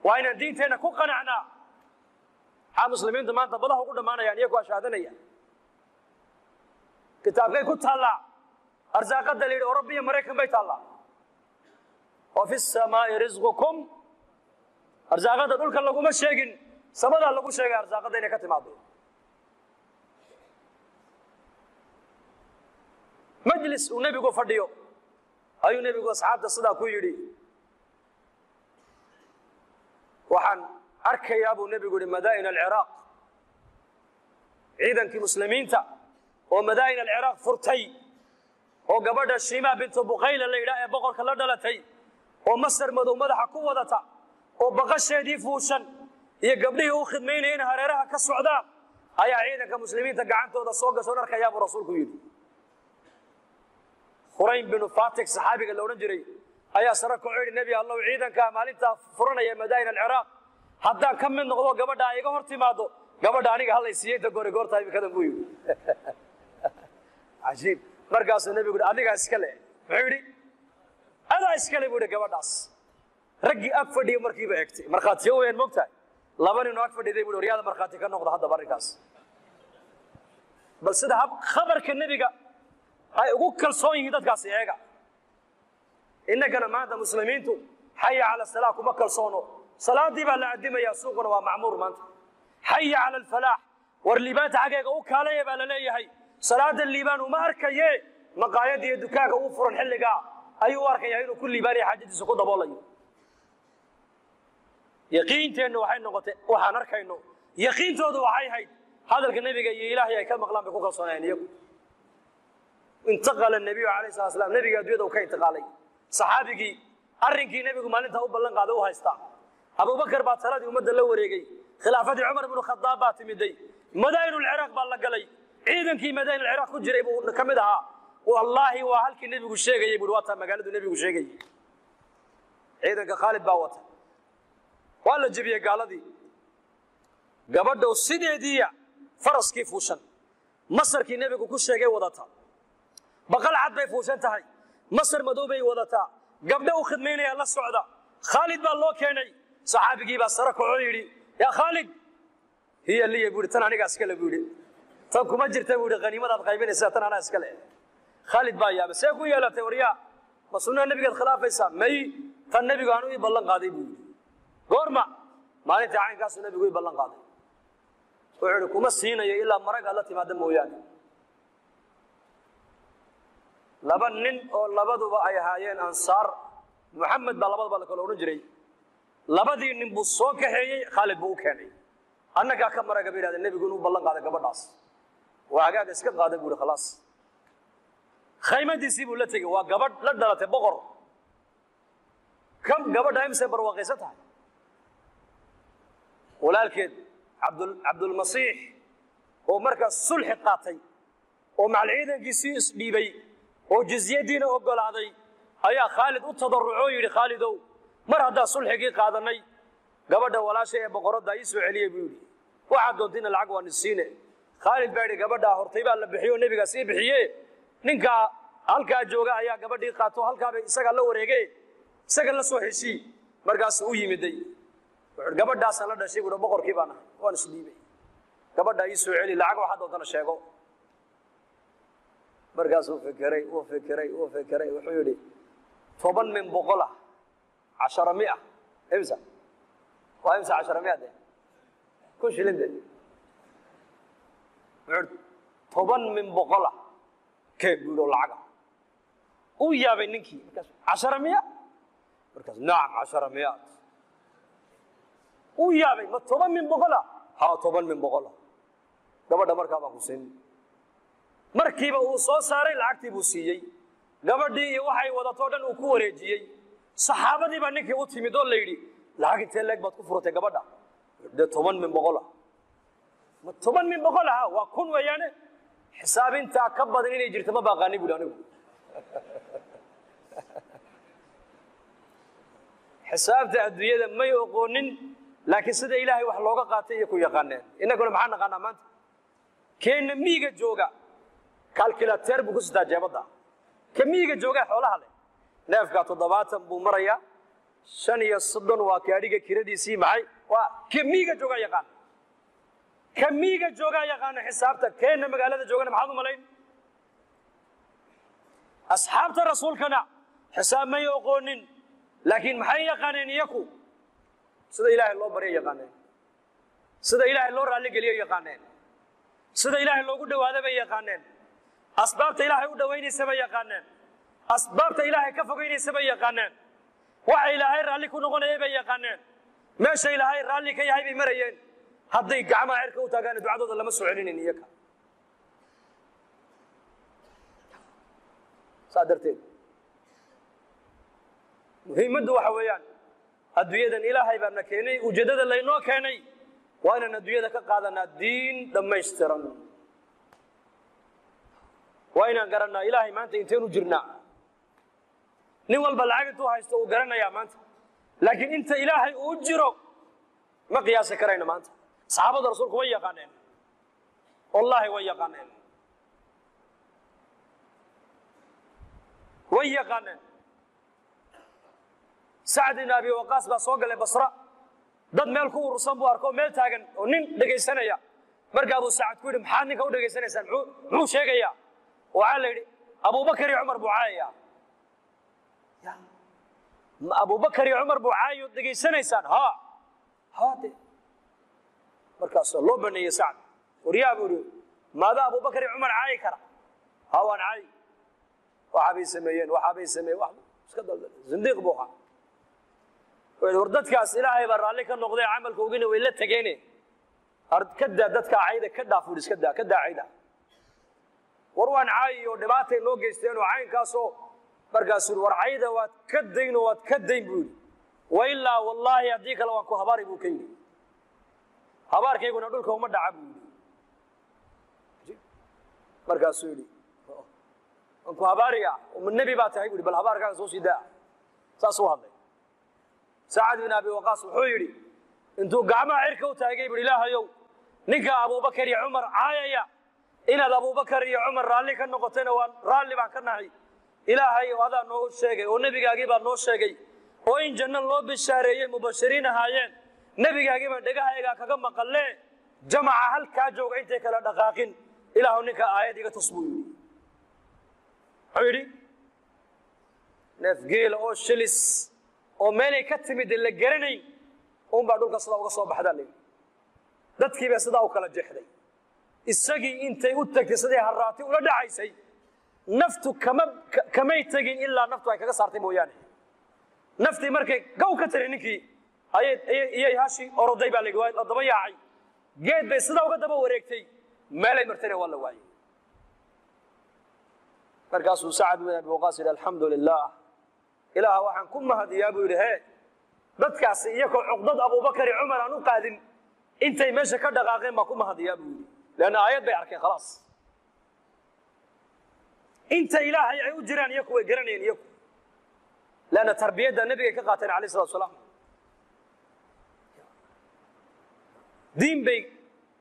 waa inaan diinteenna ku qanacnaa maxaa muslimiintu maanta badaha ugu dhammaanayaan iyagoo ashaadanaya kitaabkay ku taallaa arsaaqada la yidhi Oroba iyo Maraykan bay taallaa wa fi samaa'i rizqukum arsaaqada dhulka laguma sheegin samada lagu sheegay arsaaqada inay ka timaado majlis uu nabigu fadhiyo ayuu nabigu asxaabta sidaa ku yidhi waxaan arkayaa buu nabigu yidhi madaa'in alciraaq ciidankii muslimiinta oo madaa'in alciraaq furtay oo gabadha shiima bintu buqayla la yidhaah ee boqorka la dhalatay oo masar madow madaxa ku wadata oo baqasheedii fuushan iyo gabdhihii u khidmaynayeen hareeraha ka socdaan ayaa ciidanka muslimiinta gacantooda soo gasoo arkayaa buu rasuulku yidhi khuraym binu fatik saxaabiga la odhan jiray ayaa sare ku yidhi nebi allow ciidanka maalintaa furanaya madaa'in alciraaq haddaan ka mid noqdo gabadha ay iga hor timaado gabadha aniga hallay siiyey inta goori goortaa imikadan buu yidhi cajiib markaasuu nebigu yidhi adigaa iska le muxuu yidhi adaa iska le buu yidhi gabadhaas raggii ag fadhiya markiiba egtay markhaatiyo weyn mogtahay laba ninoo ag fadhiday buu horyaada markhaati ka noqda haddaba arrinkaas bal sida khabarka nebiga ay ugu kalsoon yihiin dadkaasi eega innagana maanta muslimiintu xaya cala salaa kuma kalsoono salaadii baa la adimayaa suuquna waa macmuur maanta xaya cala alfalaax war liibaanta xaggeega u kaalaya baa la leeyahay salaada liibaan uma arkaye maqaayada iyo dukaanka uu furan xilligaa ayuu u arkayaa inuu ku liibaanaya xaajadiisa ku daboolayo yaqiinteennu waxay noqotay waxaan arkayno yaqiintoodu waxay hayd hadalka nebiga iyo ilaahay ay ka maqlaan bay ku kalsoonayeen iyagu intaqala nabiyu calayhi salatu wasalaam nebiga adduunyada uu ka intiqaalay saxaabigii arrinkii nebigu maalintaa u ballan qaaday u haysta abubakar baa taladii ummadda la wareegay khilaafadii cumar ibnu khadaab baa timiday madaa'in alciraaq baa la galay ciidankii madaa'in alciraaq ku jiray buu ka mid ahaa wallaahi waa halkii nebigu sheegayay buu waa taa magaaladu nebigu sheegayay ciidanka khaalid baa wata waa la jebiyey gaaladii gabadhow sideediiya faraskii fuushan masarkii nebigu ku sheegay wadata baqal cad bay fuushan tahay masar madow bay wadataa gabdho u khidmaynaya la socda khaalid baa loo keenay saxaabigii baa sare kacoo yidhi yaa khaalid hiya liya buu yidhi tan anigaa iskale buu yidhi tan kuma jirta buu yidhi khaniimadaad qaybinaysaa tan anaa iskale khaalid baa yaabay see ku yeelatay waryaa ma sunnaa nebigaad khilaafaysaa may tan nebigu aanu ii ballan qaaday buu yidhi goorma maalintii caynkaasuu nebigu ii ballan qaaday wuxuu yidhi kuma siinayo ilaa maragaad la timaada mooyaane laba nin oo labaduba ay ahaayeen ansaar muxamed baa labadaba la kala odhan jiray labadii nin buu soo kaxeeyey khaalid buu u keenay annagaa ka maraga bay yidhahdeen nebigu inuu ballan qaaday gabadhaas waa hagaaga iska qaaday buu yidhi khalaas khaymadiisii buu la tegey waa gabadh la dhalatay boqor kam gabadha imse barwaaqaysan tahay walaalkeed cabdulmasiix oo markaas sulxi qaatay oo macal ciidankiisii isdhiibay oo jizyadiina oggolaaday ayaa khaalid u tadarrucoo yidhi khaalidow mar haddaa sulxigii qaadanay gabadha walaasha ee boqoradda ii soo celiyey buu yidhi waxaad doontiina lacag waa nisiine khaalid baa yidhi gabadhaa hortay baa la bixiyo nebigaa sii bixiye ninkaa halkaa jooga ayaa gabadhii qaato halkaabay isagaa la wareege isaga la soo heshii markaasuu u yimiday wuxuu gabadhaasaan la dhashay buuhi boqorkii baan ahay waan isdhiibay gabadhaa ii soo celi lacag waxaad doontana sheego markaasuu fekeray wuxuu yidhi 10 min 100 10 imsa waa imsa 10 de kun shilin de wuxuu 10 min 100 kee buulo lacaga u yaabay ninkii markaas 10 markaas naam 10 u yaabay ma 10 min 100 ha 10 min 100 gabadha markaa baa ku siin markiiba uu soo saaray lacagtii buu siiyey gabadhii iyo waxay wadato dhan uu ku wareejiyey saxaabadii baa ninkii u timid oo la yidhi lacag intee leeg baad ku furatay gabadha de 10 min 100 ma 10 min 100 ha waa kun weeyaane xisaabintaa ka badan inay jirto ma baaqaani buuhi anigu xisaabta adduunyada may oqoonin laakiin sida ilaahay wax looga qaatay iyo ku yaqaaneen innaguna maxaa naqaanaa maanta keenna miiga jooga kalkulateer buu ku sitaa jeebadda ka miiga jooga xoolaha leh neefka 70 buu marayaa 35 waa kaadhiga kiradiisii maxay waa ka miiga jooga yaqaan ka miiga jooga yaqaan xisaabta keenna magaalada joogana maxaad u malayn asxaabta rasuulkana xisaab may oqoonin laakiin maxay yaqaaneen iyaku sida ilaahay loo bariyo yaqaaneen sida ilaahay loo raali geliyo yaqaaneen sida ilaahay loogu dhawaado bay yaqaaneen asbaabta ilaahay u dhawaynaysa bay yaqaaneen asbaabta ilaahay ka fogeynaysa bay yaqaaneen waxa ilaahay raalli ku noqonaya bay yaqaaneen meesha ilaahay raalli ka yahay bay marayeen hadday gacmaha cirka u taagaan ducadooda lama soo celinin iyaga saadarteed muhiimaddu waxa weeyaan adduunyadan ilaahay baana keenay ujeedada laynoo keenay waa inaan adduunyada ka qaadanaa diin dhammaystiran waa inaan garanaa ilaahay maanta inteenu jirnaa nin walba lacag intuu haysto uu garanayaa maanta laakiin inta ilaahay uu jiro ma qiyaasi karayna maanta saxaabada rasuulku way yaqaaneen wallaahi way yaqaaneen way yaqaaneen sacd ibn abi waqaas baa soo galay basra dad meel ku urursan buu arko meel taagan oo nin dhagaysanaya markaa buu sacad ku yidhi maxaad ninka u dhagaysanaysaan muxuu sheegayaa waxaa la yidhi abubakar iyo cumar buu caayaya ma abubakar iyo cumar buu caayo dhegaysanaysaan de markaasoo loo baneeyey sacd waryaa buu yidhi maadaa abubakar iyo cumar caayi kara waan caayi waxaabay sameeyeen iska daldal zindiiq buu ahaa war dadkaas ilaahay baa raalli ka noqday camalka ogina way la tageene ka daa dadka cayda ka dhaaf buu iska daa ka daa cayda war waan caayi oo dhibaatay noo geysteen oo caynkaasoo markaasuu war cayda waad ka dayn oo waad ka dayn buu yidhi wa ilaa wallaahi haddii kale waan ku habaari buu ka yidhi habaarkayguna dhulka uma dhaca buu yidhi markaasuu yidhi waan ku habaariya nebi baa tahay buu yidhi bal habaarkaaga soo sii daa saasuu hadlay sacad bin abi waqaas wuxuu yidhi intuu gacmaha cirka u taagay buu ilaahayow ninka abubakar iyo cumar caayaya inaad abubakar iyo cumar raalli ka noqotayna waan raalli baan ka nahay ilaahay adaa noo sheegay oo nebigaagii baa noo sheegay oo in janno loo bishaareeyey mubashiriin ahaayeen nebigaagii baan dhegahaygaa kaga maqalle jamaca halkaa jooga intay kala dhaqaaqin ilaahu ninka aayad iga tus buu yidhi wuxuu yidhi neef geela oo shilis oo meelay ka timid la garanayn unbaa dhulka sidaa uga soo baxdaa layidhi dadkii baa sidaa u kala jeexday isagii intay u tagtay siday harraati ula dhacaysay naftu kamay tegin ilaa naftu ay kaga saartay mooyaane naftii markay gaw ka tiri ninkii iyay hashi oroday baa layidhi waa la daba yaacay geed bay sidaa uga daba wareegtay meelay martayna waa la waayey markaasuu sacad bin abi waqaas yidhi alxamdu lilah ilaaha waxaan ku mahadiyaa buu yidhi hee dadkaasi iyakoo cuqdad abubakar iyo cumar aan u qaadin intay meesha ka dhaqaaqeen baan ku mahadiyaa buu yidhi leanna aayad bay arkeen khalaas inta ilaahay ay u jiraan iyaku way garanayeen iyaku leanna tarbiyadda nebigay ka qaateen alayh salatu wasalaam diin bay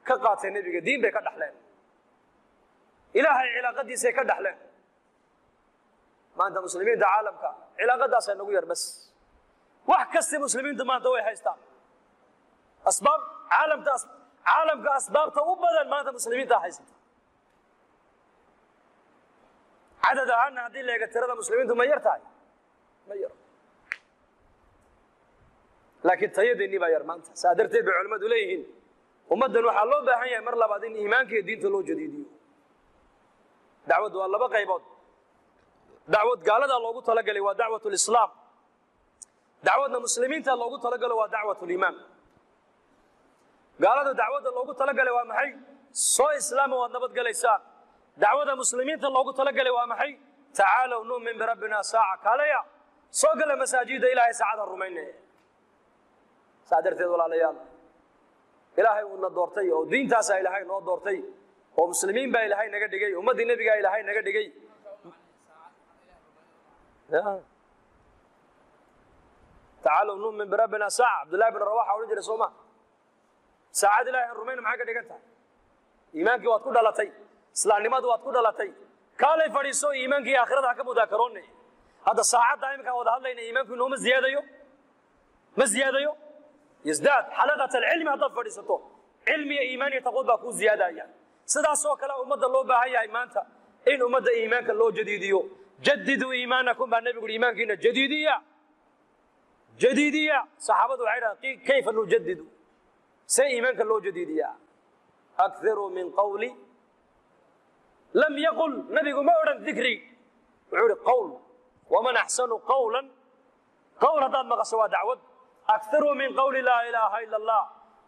ka qaateen nebiga diin bay ka dhaxleen ilaahay cilaaqadiisay ka dhaxleen maanta muslimiinta caalamka cilaaqadaasaa nagu yar bas wax kasta muslimiintu maanta way haystaan asbaab caalamka asbaabta u badan maanta muslimiinta haysata cadad ahaana haddii la eega tirada muslimiintu ma yar tahay ma yar laakiin tayadeennii baa yar maanta saa darteed bay culimmadu leeyihiin ummaddan waxaa loo baahan yahay mar labaad in iimaanka iyo diinta loo jadiidiyo dacwaddu waa laba qaybood dacwad gaaladaa loogu talagalay waa dacwat lislaam dacwadna muslimiinta loogu talagalo waa dacwat liimaan gaalada dacwadda loogu talagalay waa maxay soo islaama waad nabadgelaysaan dacwada muslimiinta loogu talagalay waa maxay tacaalow nu'min birabbina saaca kaalaya soo gala masaajida ilaahay saacada rumaynaya saa darteed walaalayaal ilaahay uuna doortay oo diintaasaa ilaahay noo doortay oo muslimiin baa ilaahay naga dhigay ummaddii nebigaa ilaahay naga dhigay tacaalow nu'min birabbina saaca cabdullahi bin rawaxa odhan jiray soo ma saacad ilahay aan rumayna maxay ka dhigan tahay iimaankii waad ku dhalatay islaamnimadu waad ku dhalatay kaalay fadhiiso iimaankii aakhirada ha ka mudaakaroonay hadda saacadda iminkaan wada hadlayna iimaanku inooma ma ziyaadayo yasdaad xalaqat alcilmi haddaad fadhiisato cilmi iyo iimaan iyo taqwad baa kuu ziyaadaya sidaasoo kale ummadda loo baahan yahay maanta in ummadda iimaanka loo jadiidiyo jadiduu iimaanakum baa nebigu yidhi iimaankiina jadiidiya saxaabadu waxay dhahaan kayfa nujadidu see iimaanka loo jadiidiyaa akthiruu min qawli lam yaqul nabigu ma odhan dikri wuxuu ihi qowl waman axsanu qawlan qowl haddaad maqasho waa dacwad akharu min qawli laa ilaaha ila allah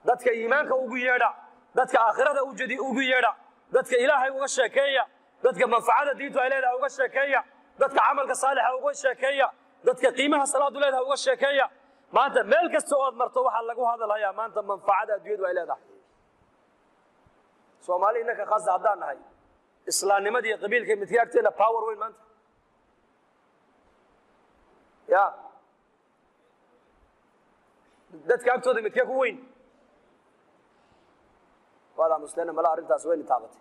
dadka iimaanka ugu yeedha dadka aakhirada ugu yeedha dadka ilaahay uga sheekeeya dadka manfacada diintu ay leedahay uga sheekeeya dadka camalka saalixa uga sheekeeya dadka qiimaha salaadu leedahay uga sheekeeya maanta meel kasta oo aad marto waxaa lagu hadalhayaa maanta manfacada adduunyadu ay leedahay soomaali innaka khaasa haddaan nahay islaamnimadii iyo qabiilka midkii agteena power weyn maanta ya dadka agtooda midkee ku weyn waadaa musleena mala arrintaas wayna taabatay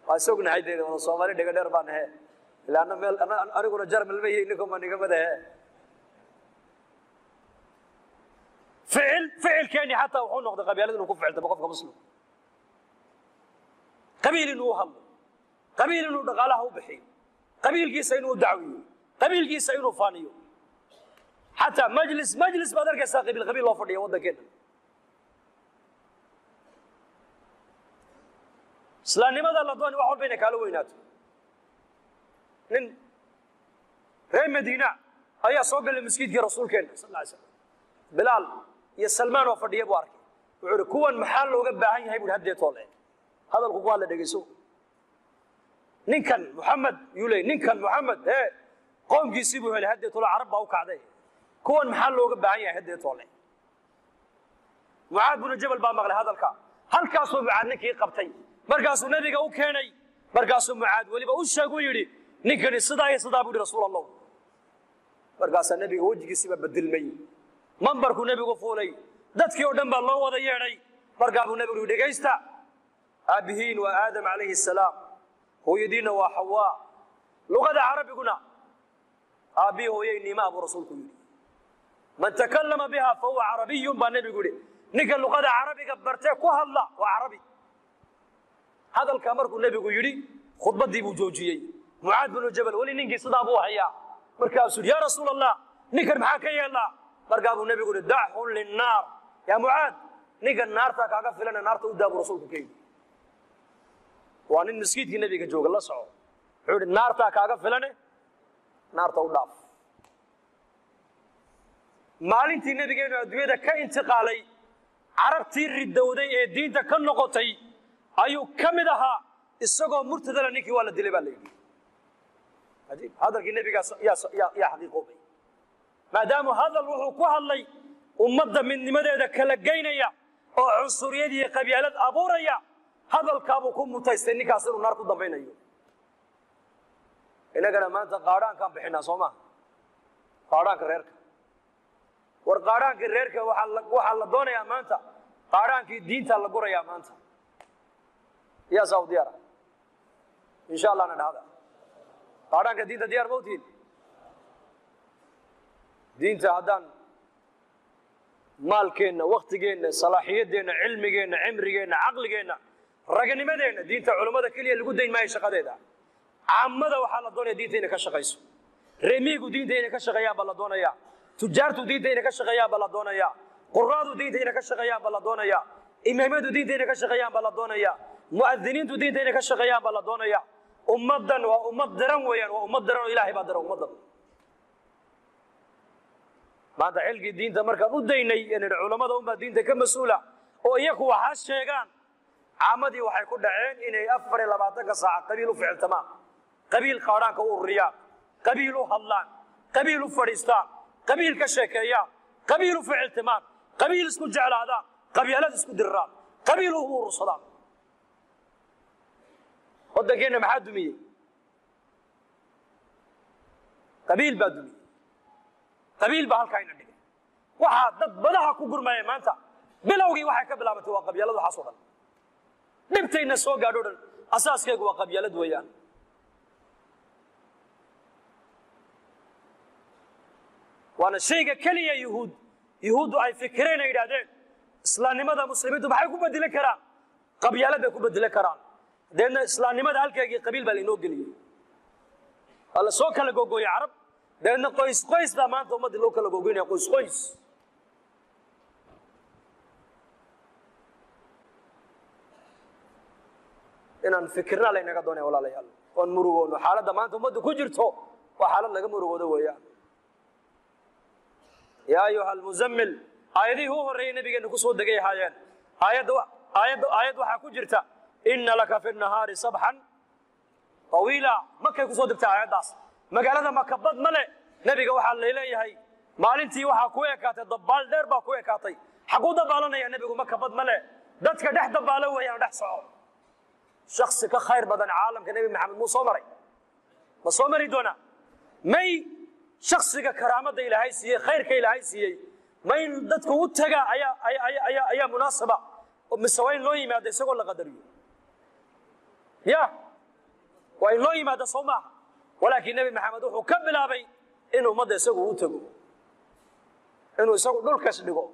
waa sognahay dee wada soomaali dhega dheer baan ahe ilaa ana meel aniguna jarmal ma yihi ninkuma nigamadahe ficilkeeni xataa wuxuu noqday qabyaalad inuu ku ficiltamo qofka muslim qabiil inuu hadlo qabiil inuu dhaqaalaha u bixiyo qabiilkiisa inuu dacwiyo qabiilkiisa inuu faaniyo xataa majlis baad arkaysaa qabiil loo fadhiya waddankeena islaamnimada la dooni wax walba inay kaala weynaato nin reer madiina ayaa soo galay masjidkii rasuulkeena sal lla alay slam bilaal iyo salmaan oo fadhiya buu arkay wuxuu ihi kuwan maxaa looga baahan yahay buuhi haddeetoole hadalku ku hadla dhegeyso ninkan muxamed yuu leeyay ninkan muxamed qoomkiisii buu helay haddeetoole carab baa u kacday kuwan maxaa looga baahan yahay haddeetoole mucaad binu jabal baa maqlay hadalka halkaasuu mucaad ninkii qabtay markaasuu nabiga u keenay markaasuu mucaad weliba u sheegu yidhi ninkani sidaa iyo sidaa buu yidhi rasuul allah markaasaa nabiga wejigiisiiba bedelmay mambarkuu nebigu fuulay dadkii oo dhan baa loo wada yeedhay markaa buu nebigu yidhi dhegaysta aabbihiin waa aadam calayhi asalaam hooyadiinna waa xawaa luqada carabiguna aabbihi hooyay nimaa buu rasuulku yidhi man takallama biha fahuwa carabiyun baa nebigu yidhi ninka luqada carabiga bartee ku hadla waa carabi hadalkaa markuu nebigu yidhi khudbaddii buu joojiyey mucaad binu jabal weli ninkii sidaa buu hayaa markaasuu yidhi yaa rasuul allah ninkan maxaa ka yeelnaa markaa buu nebigu yidhi dachun linnaar yaa mucaad ninkan naartaa kaaga filana naarta u daa buu rasuulku ka yidhi waa nin masjidkii nebiga jooga la soco wuxuu yidhi naartaa kaaga filane naarta u dhaaf maalintii nebigeenu adduunyada ka intiqaalay carabtii ridowday ee diinta ka noqotay ayuu ka mid ahaa isagoo murtadana ninkii waa la dilay baa la yidhi ajiib hadalkii nebigaas yaa xaqiiqoobay maadaamu hadal wuxuu ku hadlay ummadda midnimadeeda kala geynaya oo cunsuriyad iyo qabyaalad abuuraya hadalkaabuu ku mutaystay ninkaas inuu naar ku dambaynayo innagana maanta qaadhaankaan bixinaa soo maha qaadhaanka reerka war qaadhaankii reerka waxaa la doonayaa maanta qaadhaankii diintaa la gurayaa maanta yaa saa u diyaara insha allahna dhahda qaadhaanka diinta diyaar ma u tihin diinta haddaan maalkeenna waktigeenna salaaxiyadeenna cilmigeenna cimrigeenna caqligeenna raganimadeenna diinta culummada keliya lagu dayn maayo shaqadeeda caamada waxaa la doonaya diinta inay ka shaqayso reemihigu diinta inay ka shaqeeyaan baa la doonaya tujaartu diinta inay ka shaqeeyaan baa la doonaya quraadu diinta inay ka shaqeeyaan baa la doonaya imaamadu diinta inay ka shaqeeyaan baa la doonaya mu'adiniintu diinta inay ka shaqeeyaan baa la doonaya ummaddan waa ummad daran weeyaan waa ummad daran oo ilaahay baa daran ummaddan maanta xilkii diinta markaan u daynay inay culammada unbaa diinta ka mas-uula oo iyaku waxaa sheegaan caamadii waxay ku dhaceen inay 24 saac qabiil u ficiltamaan qabiil qaadhaanka u ururiyaan qabiil u hadlaan qabiil u fadhiistaan qabiil ka sheekeeyaan qabiil u ficiltamaan qabiil isku jeclaadaan qabyaalad isku dirraan qabiil u urursadaan waddankeenna maxaa dumiyey qabiil baa dumiyey qabiil baa halkaa ina dhigay waxaa dad badaha ku gurmaya maanta bilowgii waxay ka bilaabantay waa qabyaalad waxaas oo dhan dhibtayna soo gaadho dhan asaaskeegu waa qabyaalad weeyaan waana shayga keliya yuhuuddu ay fikireen ay yidhaahdeen islaamnimada muslimiintu maxay ku bedelan karaan qabyaalad bay ku bedelan karaan deedna islaamnimada halkeegii qabiil baa lainoo geliyey waa la soo kala googooyey carab deedna qoys baa maanta ummaddii loo kala googoynaya qoys inaan fikirna laynaga doonaya walaalayaal oon murugoono xaaladda maanta ummaddu ku jirto وحالة لقى مرغوده وياه يا أيها المزمل آيدي هو الرئي نبي أنه كسود دقي حاجان آيات وحاكو جرتا إن لك في النهار صبحا طويلا ما كي كسود دقتا آيات داس مقالة ما كبض ملئ نبي وحا الليلة هاي مالنتي وحا كوية كاتي ضبال دير با كوية كاتي حقو ضبالنا يا نبي ما كبض ملئ دادك دح ضبالو ويا دح سعو شخص كخير بدن عالم كنبي محمد مو صومري ما صومري دونا مي شخصك كرامة إلهي سيئ خيرك إلهي سيئ ما يندتك وتجا أيا مناسبة ومسوين لوي ما ده سقول لقدريه يا وإن لوي ما ده صومه ولكن النبي محمد هو كمل أبي إنه ما ده سقول وتجو إنه سقول دول كسبه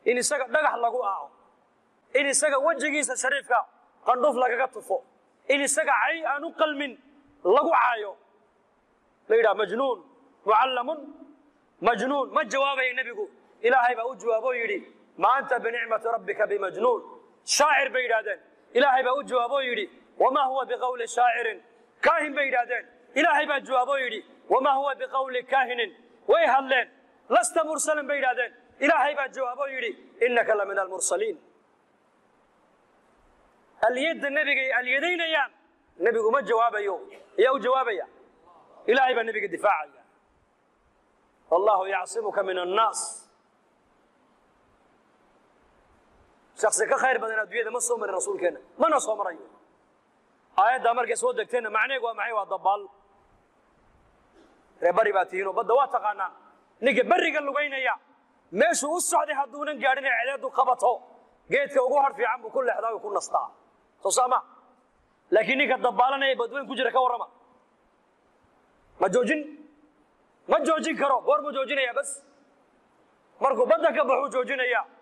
إنه سقول دقح لقوا إنه سقول وجهي سشريفك قندوف لقى كتفه إنه سقول عي أنو قل من لقوا عايو ليدا مجنون معلم مجنون ما جوابه النبي إلهي بأو جوابه يدي ما أنت بنعمة ربك بمجنون شاعر بيدادين إلهي بأو جوابه يدي وما هو بقول شاعر كاهن بيدادين إلهي بأو جوابه يدي وما هو بقول كاهن ويهلين لست مرسلا بيدادين إلهي بأو جوابه يدي إنك لمن المرسلين اليد النبي اليدين أيام النبي ما جوابه يو جوابه يا إلهي بأو النبي الدفاع الله يعصمك من الناس شخص كخير بدنا الدنيا ما صوم الرسول كنا ما نصوم رأيه آيات دامر كسود دكتنا معناه ومعي وضبال ربري باتينه بدوات قانا نيجي بري قال له وين يا ماشي والسعودي حدونا قاعدين عدد وخبطه جيت كوجوهر في عم كل حدا يكون نسطع تصامع لكن نيجي الضبالنا يبدون كجرة كورما ما جوجين كرو غور ما جوجين يا بس مركو بدك بحو جوجين يا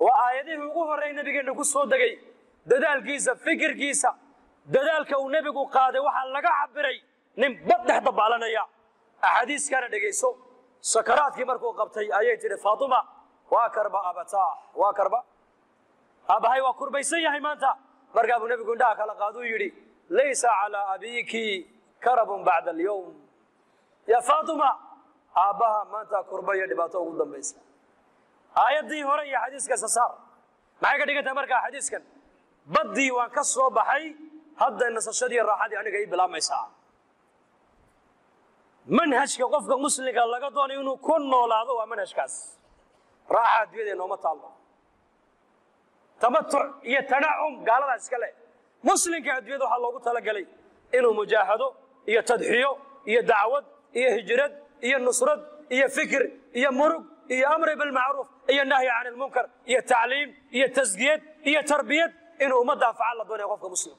وآياته ugu horeey nabigeena ku soo dagay dadaalkiisa fikirkiisa dadaalka uu nabigu qaaday waxa laga cabiray nin baddex dabaalanaya ahadiis kana dhageyso sakaraadkii markuu qabtay ayay tiri Faatuma waa karba abata waa karba abahay waa kurbaysan yahay maanta markaa uu nabigu indhaha kala qaaduu yiri laysa ala abiki karabun ba'da al-yawm ya Faatuma abaha maanta kurbaya dhibaato ugu dambaysa آياتي هوري حديث كسر ما يقدر يقول تمرك حديث كان بدي وان كسر بحي هذا الناس الشديد الراحة دي أنا جاي بلا ما يساع منهج كقف كمسلم قال لك دوني إنه كن نولادو ومنهج كاس راحة دي إنه ما طالع تمتع يتنعم قال هذا إسكاله مسلم كهدي ده الله تعالى قال لي إنه مجاهده يتضحيه يدعوة يهجرد ينصرد يفكر يمرق هي أمر بالمعروف هي النهي عن المنكر هي تعليم هي تزكية هي تربية إنه مدى فعل الله دون يغفق مسلم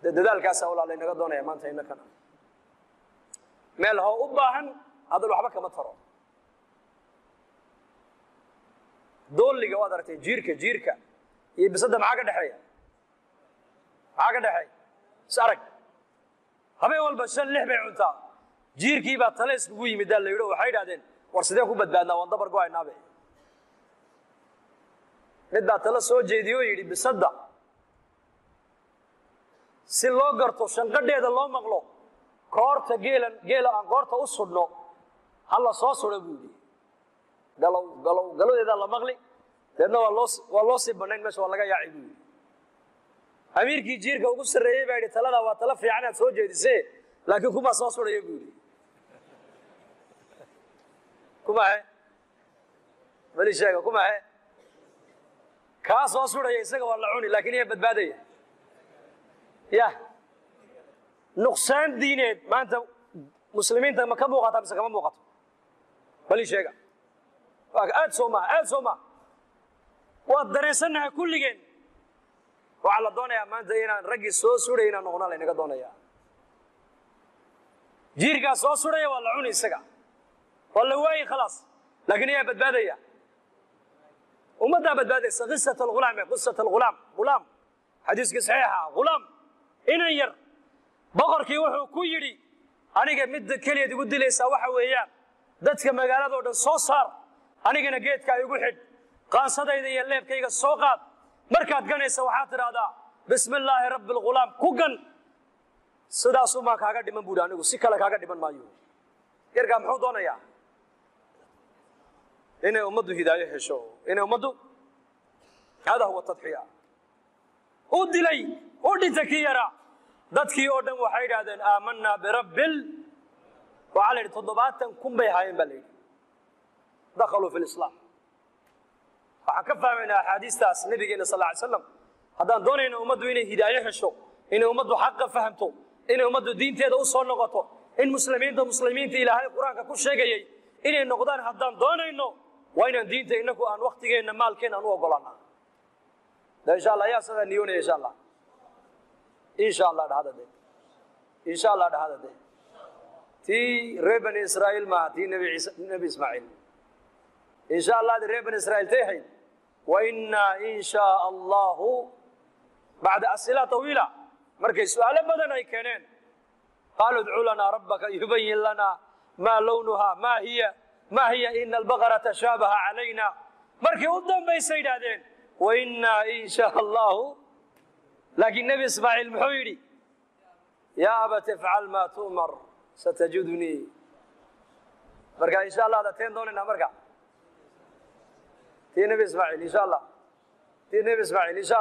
ذلك أسأل الله لأنك دون يمان تهينا كنا مالها أباهن هذا الوحبة كما ترى دول اللي قوادرتي جيركا يبصد معاك دحية سارك habeen walba shan lix bay cuntaa jiirkii baa tale iskugu yimid la yiraahdo waxay yiraahdeen war sidee ku badbaadnaa waan dabar go'aynaabe mid baa tale soo jeediyo yiri bisada si loo garto shanqadheeda loo maqlo koorta geela aan koorta u sudno halla soo suro buudi galodeeda la maqli deedna waa loo sii banayn meesha waa laga yaaci buudi أميركي جيرك وقصر رأيه بعد ثلاثة وثلاث في عناد سوجي دسه لكن كم أساس ولا يقولي كم هي مالي شيء كم هي كاس أساس ولا يسقى ولا عوني لكن هي بدبادية يا نقصان دينه ما أنت مسلمين تما كم وقت بس كم وقت مالي شيء أد سوما والدرسنا كل جن وعلى الدنيا ما أنت هنا رجع سوسوري هنا نقولنا لينك الدنيا جيرك سوسوري ولا عوني سجع ولا واي خلاص لكن هي بدبادية ومتى بدبادية قصة الغلام غلام حديث صحيحة غلام إنه ير بقر كي وحو كويري أنا جمد كلية تقول لي سواح وياه دتك مجالات ودن صوصار أنا جنا جيت كا يقول حد قان صدى إذا يلعب كي السوقات مركات جني سواحات هذا bismi illaahi rabbi lghulaam ku gan sidaasumaa kaaga dhiman buuhi anigu si kale kaaga dhiman maayo yarkaa muxuu doonayaa inay ummaddu hidaayo hesho inay ummaddu hada huwa tadxiya u dilay u dhintay kii yaraa dadkii oo dhan waxay yidhaahdeen aamanaa birabbil waxaa la yidhi 70,000 bay ahaayeen baa la yidhi dakhaluu fi lislaam waxaan ka fahmaynaa axaadiistaas nabigeena sal lla ly slam haddaan doonayna ummaddu inay hidaayo hesho inay ummaddu xaqa fahamto inay ummaddu diinteeda u soo noqoto in muslimiinta ilaahay qur-aanka ku sheegayay inay noqdaan haddaan doonayno waa inaan diinta inagu aan waktigeenna maalkeenna aan u ogolaana da insha allah ayaa sidaa niyoonaya insha allah dhahada de insha allah dhahada de tii reer bani israa'iil maaha tii nebi ismaaciil insha allah di reer bani israa'iil tay ahayd wa innaa in shaa allahu bacda as'ila tawiila markay su'aalo badan ay keeneen qaaluu idcu lanaa rabbaka yubayin lanaa maa lawnuhaa maa hiya ina albaqara tashaabaha calayna markii u dambaysay yidhaahdeen wa innaa in shaa allahu laakiin nebi ismaaciil muxuu yidhi yaa abati ifcal maa tu'mar satajidunii marka insha allah dateen doonaynaa marka tii nebi ismaaciil insha allah tii nebi ismaaciil insha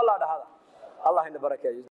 allah dhahada allah ina barakeeyo